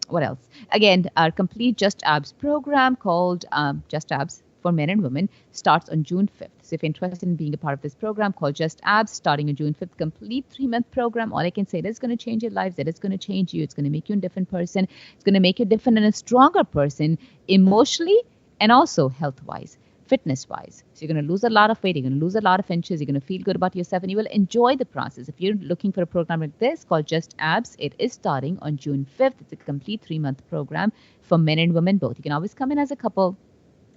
S6: What else? Again, our complete Just Abs program called Just Abs for men and women starts on June 5th. So if you're interested in being a part of this program called Just Abs, starting on June 5th, complete 3-month program, all I can say, that it's going to change your lives, that it's going to change you, it's going to make you a different person, it's going to make you different and a stronger person emotionally and also health-wise, fitness-wise. So you're going to lose a lot of weight, you're going to lose a lot of inches, you're going to feel good about yourself, and you will enjoy the process. If you're looking for a program like this called Just Abs, it is starting on June 5th. It's a complete 3-month program for men and women both. You can always come in as a couple.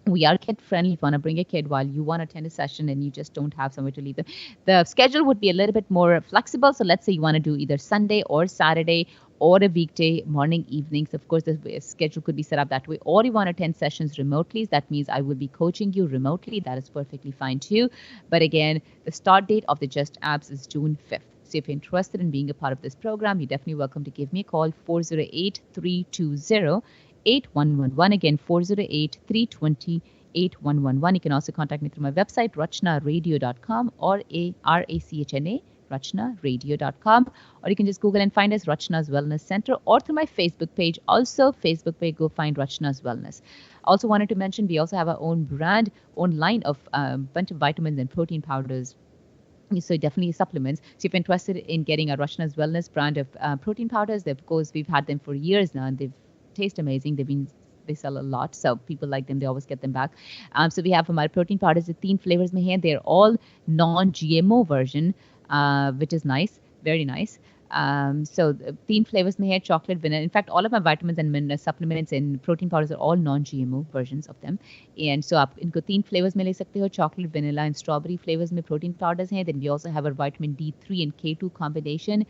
S6: We are kid friendly. If you want to bring a kid while you want to attend a session and you just don't have somewhere to leave them, the schedule would be a little bit more flexible. So let's say you want to do either Sunday or Saturday or a weekday, morning, evenings. Of course, the schedule could be set up that way. Or you want to attend sessions remotely. That means I will be coaching you remotely. That is perfectly fine too. But again, the start date of the Just Abs is June 5th. So if you're interested in being a part of this program, you're definitely welcome to give me a call, 408-320-8111. Again, 408-320-8111. You can also contact me through my website, rachnaradio.com or Rachna, rachnaradio.com. Or you can just Google and find us, Rachna's Wellness Center, or through my Facebook page. Also, Facebook page, go find Rachna's Wellness. Also wanted to mention, we also have our own brand, own line of bunch of vitamins and protein powders. So definitely supplements. So if you're interested in getting a Rachna's Wellness brand of protein powders, of course, we've had them for years now, and they taste amazing. They sell a lot, so people like them. They always get them back. So we have from our protein powders, the 3 flavors mein hai. They're all non-GMO version, which is nice, very nice. So 3 flavors mein hai, chocolate, vanilla. In fact, all of my vitamins and supplements and protein powders are all non-GMO versions of them. And so आप इनको 3 flavors में ले सकते हो, chocolate, vanilla and strawberry flavors में protein powders हैं. Then we also have our vitamin D3 and K2 combination,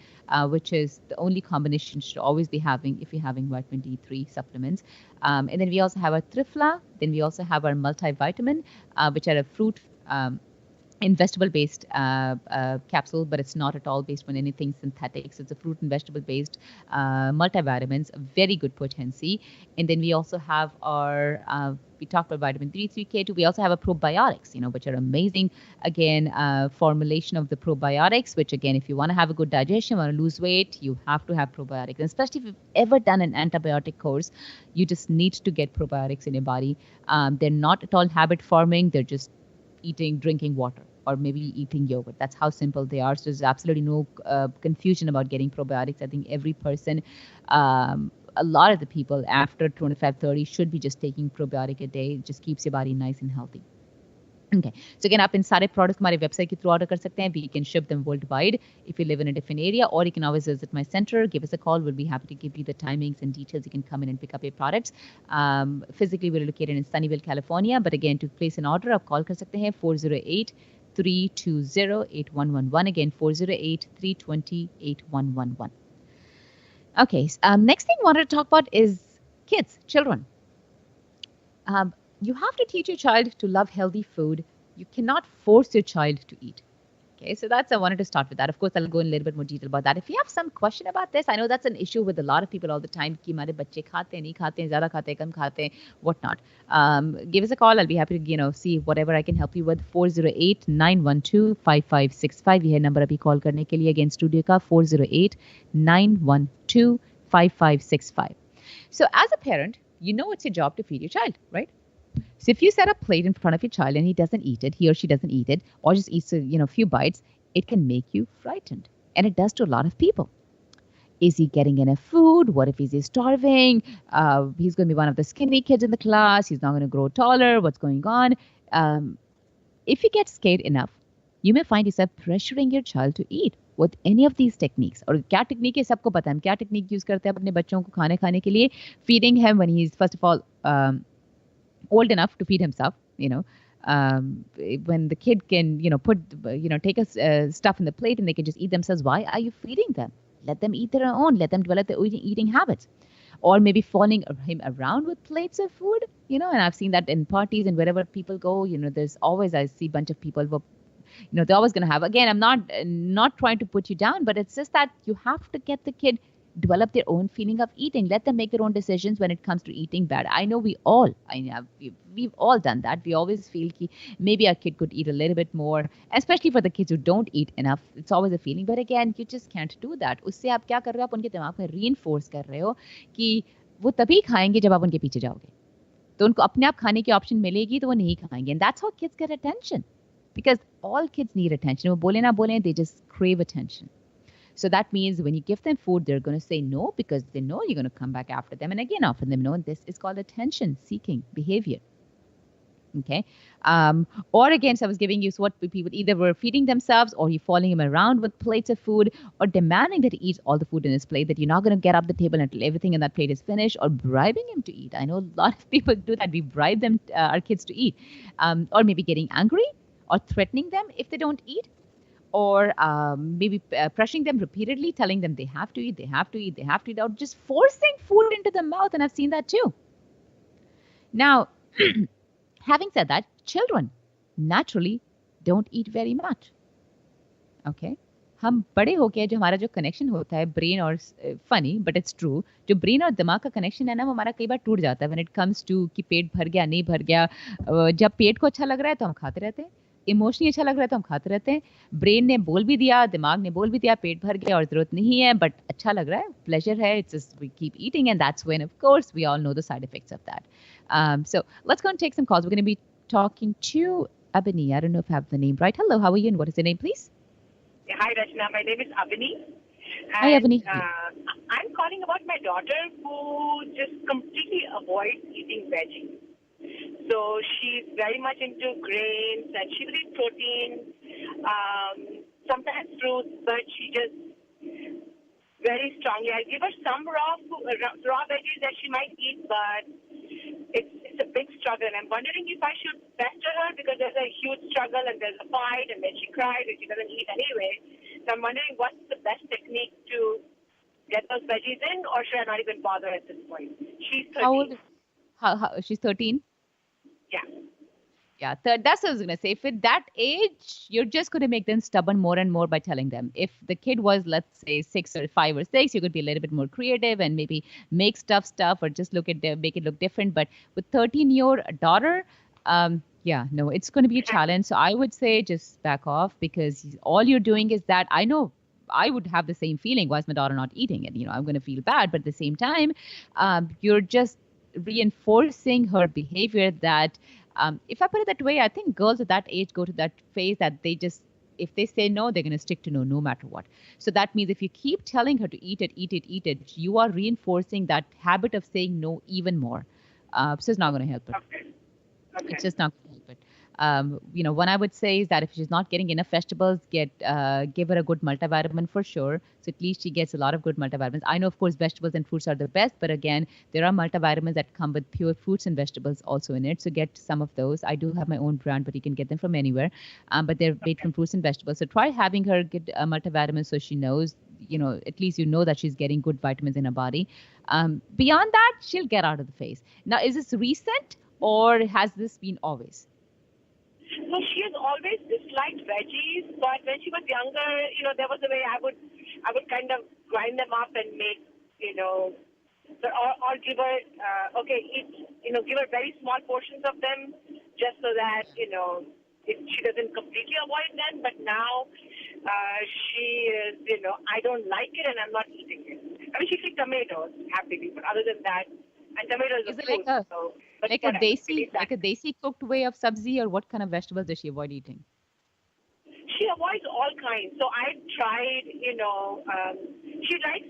S6: which is the only combination you should always be having if you're having vitamin D3 supplements. And then we also have our Trifla. Then we also have our multivitamin, which are a fruit and vegetable-based capsule, but it's not at all based on anything synthetic. So it's a fruit and vegetable-based multivitamins, very good potency. And then we also have our, we talked about vitamin D3, K2. We also have a probiotics, which are amazing. Again, formulation of the probiotics, which again, if you want to have a good digestion, want to lose weight, you have to have probiotics. And especially if you've ever done an antibiotic course, you just need to get probiotics in your body. They're not at all habit forming. They're just drinking water, or maybe eating yogurt. That's how simple they are. So there's absolutely no confusion about getting probiotics. I think every person, a lot of the people after 25-30 should be just taking probiotic a day. It just keeps your body nice and healthy. Okay. So again, आप इन सारे products हमारे website के through order कर सकते हैं. We can ship them worldwide if you live in a different area, or you can always visit my center. Give us a call. We'll be happy to give you the timings and details. You can come in and pick up your products. Physically, we're located in Sunnyvale, California. But again, to place an order, आप call कर सकते हैं 408-320-8111. Again, 408-320-8111. Okay. Next thing I wanted to talk about is kids, children. You have to teach your child to love healthy food. You cannot force your child to eat. Okay, so I wanted to start with that. Of course, I'll go in a little bit more detail about that. If you have some question about this, I know that's an issue with a lot of people all the time. कि हमारे बच्चे खाते हैं, नहीं खाते हैं, ज़्यादा खाते हैं, कम खाते हैं, whatnot. Give us a call. I'll be happy to see whatever I can help you with. 408-912-5565. ये है number अभी call करने के लिए. Again, studio का 408-912-5565. So as a parent, you know it's your job to feed your child, right? So if you set a plate in front of your child and he doesn't eat it, he or she doesn't eat it, or just eats a few bites, it can make you frightened. And it does to a lot of people. Is he getting enough food? What if he's starving? He's going to be one of the skinny kids in the class. He's not going to grow taller. What's going on? If you get scared enough, you may find yourself pressuring your child to eat with any of these techniques. और क्या technique है सबको पता है. हम क्या technique use करते हैं अपने बच्चों को खाने के लिए? Feeding him when he's first of all old enough to feed himself, when the kid can, take stuff in the plate and they can just eat themselves. Why are you feeding them? Let them eat their own. Let them develop their eating habits. Or maybe following him around with plates of food, and I've seen that in parties and wherever people go, there's always, I see a bunch of people who, they're always going to have, again, I'm not trying to put you down, but it's just that you have to get the kid develop their own feeling of eating. Let them make their own decisions when it comes to eating bad. I know we've all done that. We always feel that maybe our kid could eat a little bit more, especially for the kids who don't eat enough. It's always a feeling. But again, you just can't do that. उससे आप क्या कर रहे हो? आप उनके दिमाग में reinforce कर रहे हो कि वो तभी खाएंगे जब आप उनके पीछे जाओगे. तो उनको अपने आप खाने की ऑप्शन मिलेगी तो वो नहीं खाएंगे. And that's how kids get attention. Because all kids need attention. वो बोले ना बोले, they just crave attention. So that means when you give them food, they're going to say no because they know you're going to come back after them and again offer them no. And this is called attention-seeking behavior. Okay. Or again, so I was giving you what people either were feeding themselves or you following him around with plates of food or demanding that he eats all the food in his plate, that you're not going to get up the table until everything in that plate is finished, or bribing him to eat. I know a lot of people do that. We bribe them, our kids to eat, or maybe getting angry or threatening them if they don't eat, or maybe pressuring them repeatedly, telling them they have to eat, they have to eat, they have to eat, or just forcing food into the mouth. And I've seen that too. Now, having said that, children naturally don't eat very much. Okay? हम बड़े होके जो हमारा जो connection होता है brain और funny but it's true, जो ब्रेन और दिमाग का कनेक्शन है ना वो हमारा कई बार टूट जाता है व्हेन इट कम्स टू कि पेट भर गया नहीं भर गया. जब पेट को अच्छा लग रहा है तो हम खाते रहते हैं, इमोशनली अच्छा लग रहा है तो हम खाते रहते हैं. ब्रेन ने बोल भी दिया, दिमाग ने बोल भी दिया पेट भर गया और जरूरत नहीं है बट अच्छा लग रहा है, प्लेजर है, it's just we keep eating and that's when of course we all know the side effects of that. So let's go and take some calls. We're going to be talking to Abini. I don't know if I have the name right. Hello, how are you and what is your name, please?
S8: Yeah, hi, Rachna. My name is Avini.
S6: Hi, Avini.
S8: I'm calling about my daughter who just completely avoids eating veggies. So she's very much into grains and she will eat protein, sometimes fruits, but she just very strongly. I give her some raw veggies that she might eat, but it's a big struggle. And I'm wondering if I should pester her because there's a huge struggle and there's a fight and then she cries and she doesn't eat anyway. So I'm wondering what's the best technique to get those veggies in, or should I not even bother at this point? She's 13.
S6: How old? How she's 13?
S8: Yeah.
S6: Yeah, that's what I was going to say. If at that age, you're just going to make them stubborn more and more by telling them. If the kid was, let's say, 6 or 5 or 6, you could be a little bit more creative and maybe make stuff or just make it look different. But with 13-year-old daughter, yeah, no, it's going to be a challenge. So I would say just back off because all you're doing is that. I know I would have the same feeling. Why is my daughter not eating it? I'm going to feel bad. But at the same time, you're just reinforcing her behavior that if I put it that way, I think girls at that age go to that phase that they just, if they say no, they're going to stick to no, no matter what. So that means if you keep telling her to eat it, you are reinforcing that habit of saying no even more. So it's not going to help her.
S8: Okay.
S6: It's just not going to help it. One I would say is that if she's not getting enough vegetables, give her a good multivitamin for sure. So at least she gets a lot of good multivitamins. I know, of course, vegetables and fruits are the best, but again, there are multivitamins that come with pure fruits and vegetables also in it. So get some of those. I do have my own brand, but you can get them from anywhere. But they're made from fruits and vegetables. So try having her get a multivitamin so she knows, at least that she's getting good vitamins in her body. Beyond that, she'll get out of the phase. Now, is this recent or has this been always?
S8: So she has always disliked veggies, but when she was younger, there was a way I would kind of grind them up and make, or give her, give her very small portions of them just so that, she doesn't completely avoid them. But now she is, I don't like it and I'm not eating it. I mean, she eats tomatoes happily, but other than that, and tomatoes
S6: Is
S8: are
S6: it
S8: fruit,
S6: like a desi cooked way of sabzi, or what kind of vegetables does she avoid eating?
S8: She avoids all kinds. So I tried,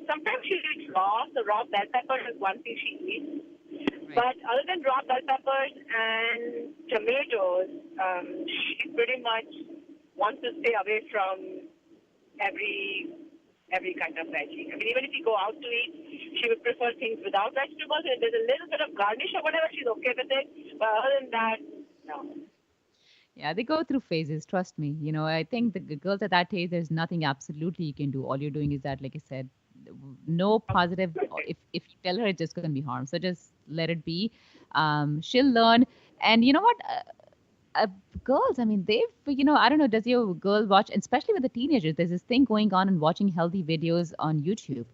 S8: sometimes she eats raw. So raw bell pepper is one thing she eats. Right. But other than raw bell peppers and tomatoes, she pretty much wants to stay away from every kind of veggie. I mean, even if you go out to eat, she would prefer things without vegetables. And if there's a little bit of garnish or whatever, she's okay with it. But other than that, no.
S6: Yeah, they go through phases. Trust me. I think the girls at that age, there's nothing absolutely you can do. All you're doing is that, like I said, no positive. If you tell her, it's just going to be harm. So just let it be. She'll learn. And you know what? Girls, I mean, I don't know, does your girl watch, especially with the teenagers, there's this thing going on and watching healthy videos on YouTube.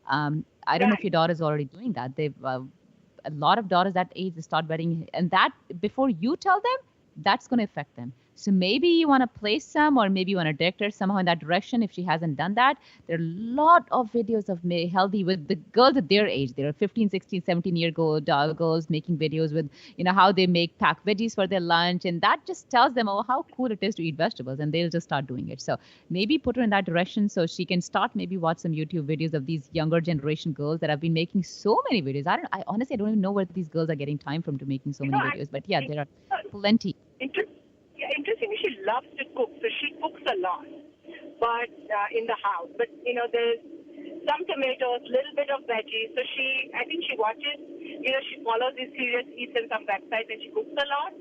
S6: I don't know if your daughter's already doing that. They've a lot of daughters that age, they start wearing, and that before you tell them, that's going to affect them. So maybe you want to place some, or maybe you want to direct her somehow in that direction if she hasn't done that. There are a lot of videos of healthy with the girls at their age. There are 15, 16, 17-year-old girls making videos with, how they make packed veggies for their lunch. And that just tells them, oh, how cool it is to eat vegetables. And they'll just start doing it. So maybe put her in that direction so she can start maybe watch some YouTube videos of these younger generation girls that have been making so many videos. I honestly don't even know where these girls are getting time from to making so many videos. But yeah, there are plenty.
S8: Interestingly, she loves to cook, so she cooks a lot, but in the house. But there's some tomatoes, little bit of veggies. So I think she watches. She follows these serious eats and some websites, and she cooks a lot.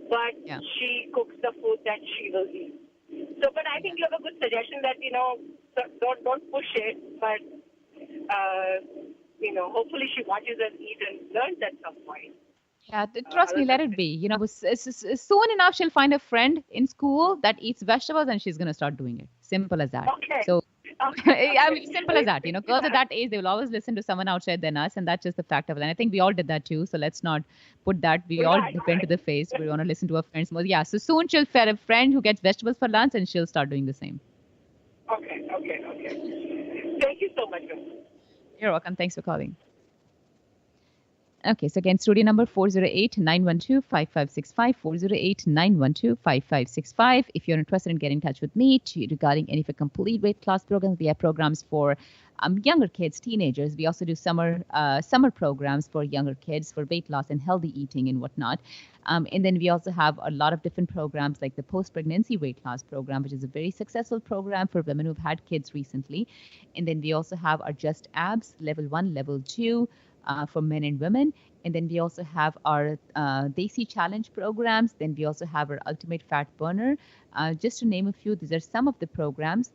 S8: But she cooks the food that she will eat. So, but I think you have a good suggestion that don't push it, but hopefully she watches us eat and learns at some point.
S6: Yeah, trust me, let it be. Soon enough, she'll find a friend in school that eats vegetables and she's going to start doing it. Simple as that.
S8: Okay.
S6: So, I mean, simple as that. Girls at that age, they will always listen to someone outside than us. And that's just the fact of it. And I think we all did that too. So let's not put that. We all depend to the face. We want to listen to our friends more. Yeah. So soon she'll find a friend who gets vegetables for lunch and she'll start doing the same.
S8: Okay. Thank you so much.
S6: You're welcome. Thanks for calling. Okay, so again, studio number 408-912-5565, 408-912-5565. If you're interested in getting in touch with me regarding any of the complete weight loss programs, we have programs for younger kids, teenagers. We also do summer programs for younger kids for weight loss and healthy eating and whatnot. And then we also have a lot of different programs like the post-pregnancy weight loss program, which is a very successful program for women who've had kids recently. And then we also have our Just Abs, level 1, level 2, for men and women. And then we also have our Desi Challenge programs. Then we also have our Ultimate Fat Burner. Just to name a few, these are some of the programs.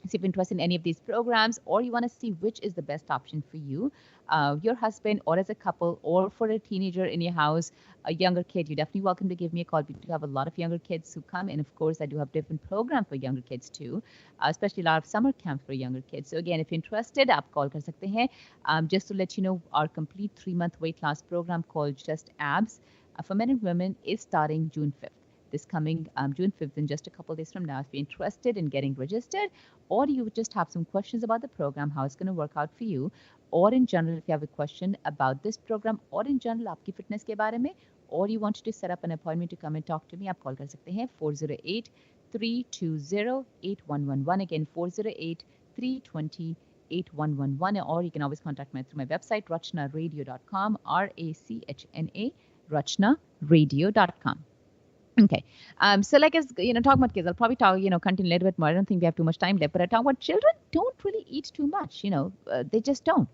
S6: So if you're interested in any of these programs, or you want to see which is the best option for you, your husband, or as a couple, or for a teenager in your house, a younger kid, you're definitely welcome to give me a call. We do have a lot of younger kids who come. And of course, I do have different programs for younger kids too, especially a lot of summer camps for younger kids. So again, if you're interested, aap call kar sakte hain. Just to let you know, our complete 3-month weight loss program called Just Abs for men and women is starting June 5th. This coming June 5th, in just a couple of days from now. If you're interested in getting registered, or you just have some questions about the program, how it's going to work out for you, or in general, if you have a question about this program, or in general, aapki fitness ke baare mein, or you want to set up an appointment to come and talk to me, aap call kar sakte hain 408-320-8111. Again, 408-320-8111. Or you can always contact me through my website, rachnaradio.com, RACHNA, rachnaradio.com. Okay. So like as, talking about kids, I'll probably continue a little bit more. I don't think we have too much time left, but I talk about children don't really eat too much, they just don't.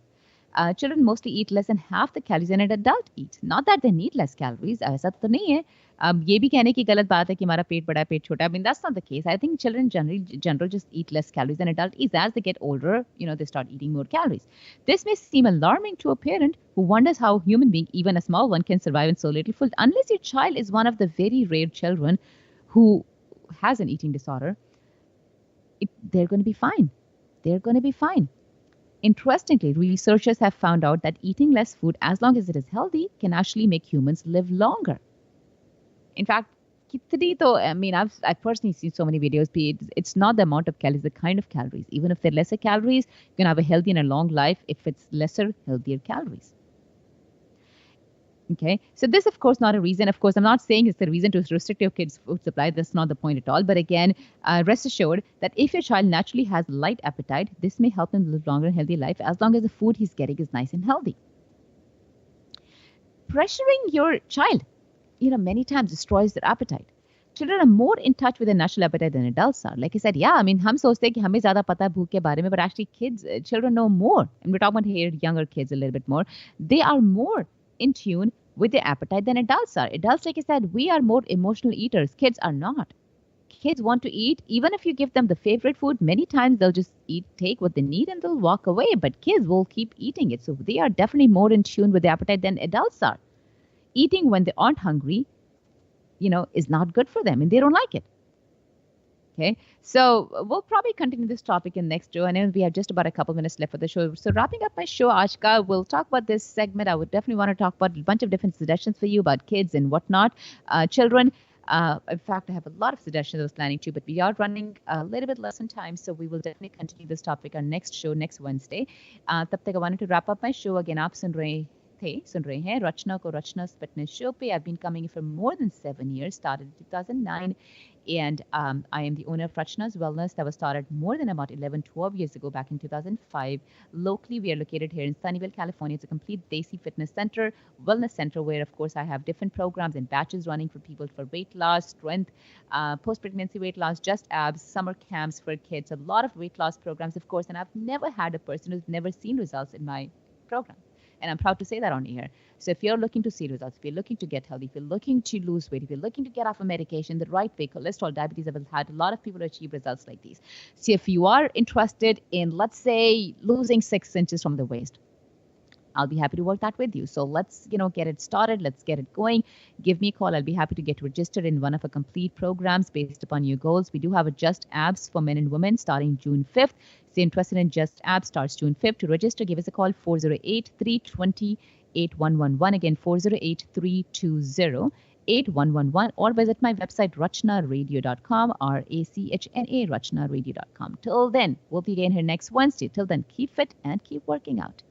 S6: Children mostly eat less than half the calories an adult eats. Not that they need less calories. ऐसा तो नहीं है. ये भी कहने की गलत बात है कि हमारा पेट बड़ा है, पेट छोटा है. I mean, that's not the case. I think children generally just eat less calories than adult eats. As they get older, they start eating more calories. This may seem alarming to a parent who wonders how a human being, even a small one, can survive on so little food. Unless your child is one of the very rare children who has an eating disorder, they're going to be fine. They're going to be fine. Interestingly, researchers have found out that eating less food, as long as it is healthy, can actually make humans live longer. In fact, I've personally seen so many videos. It's not the amount of calories, the kind of calories. Even if they're lesser calories, you can have a healthy and a long life if it's lesser, healthier calories. Okay, so this, of course, not a reason. Of course, I'm not saying it's the reason to restrict your kids' food supply. That's not the point at all. But again, rest assured that if your child naturally has light appetite, this may help him live longer and healthy life as long as the food he's getting is nice and healthy. Pressuring your child, many times destroys their appetite. Children are more in touch with their natural appetite than adults are. Like I said, हम सोचते हैं कि हमें ज़्यादा पता है भूख के बारे में, but actually children know more. And we're talking about here younger kids a little bit more. They are more in tune with their appetite than adults are. Adults, like I said, we are more emotional eaters. Kids are not. Kids want to eat. Even if you give them the favorite food, many times they'll just take what they need and they'll walk away. But kids will keep eating it. So they are definitely more in tune with their appetite than adults are. Eating when they aren't hungry, is not good for them and they don't like it. Okay, so we'll probably continue this topic in next show. I know we have just about a couple minutes left for the show. So wrapping up my show, Ashka, we'll talk about this segment. I would definitely want to talk about a bunch of different suggestions for you about kids and whatnot, children. In fact, I have a lot of suggestions I was planning to, but we are running a little bit less on time, so we will definitely continue this topic our next show next Wednesday. तब तक I wanted to wrap up my show. Again, आप सुन रहे हैं रचना को रचना's fitness show पे. I've been coming for more than 7 years, started in 2009, and I am the owner of Rachna's Wellness that was started more than about 12 years ago, back in 2005. Locally, we are located here in Sunnyvale, California. It's a complete Desi fitness center, wellness center, where of course I have different programs and batches running for people for weight loss, strength, post-pregnancy weight loss, just abs, summer camps for kids, a lot of weight loss programs, of course, and I've never had a person who's never seen results in my program. And I'm proud to say that on here. So if you're looking to see results, if you're looking to get healthy, if you're looking to lose weight, if you're looking to get off a medication the right way, cholesterol, diabetes, I've had a lot of people achieve results like these. So if you are interested in, let's say, losing 6 inches from the waist, I'll be happy to work that with you. So let's, get it started. Let's get it going. Give me a call. I'll be happy to get registered in one of our complete programs based upon your goals. We do have a Just Abs for men and women starting June 5th. If you're interested in Just Abs, starts June 5th. To register, give us a call, 408-320-8111. Again, 408-320-8111, or visit my website, rachnaradio.com, RACHNA, rachnaradio.com. Till then, we'll be again here next Wednesday. Till then, keep fit and keep working out.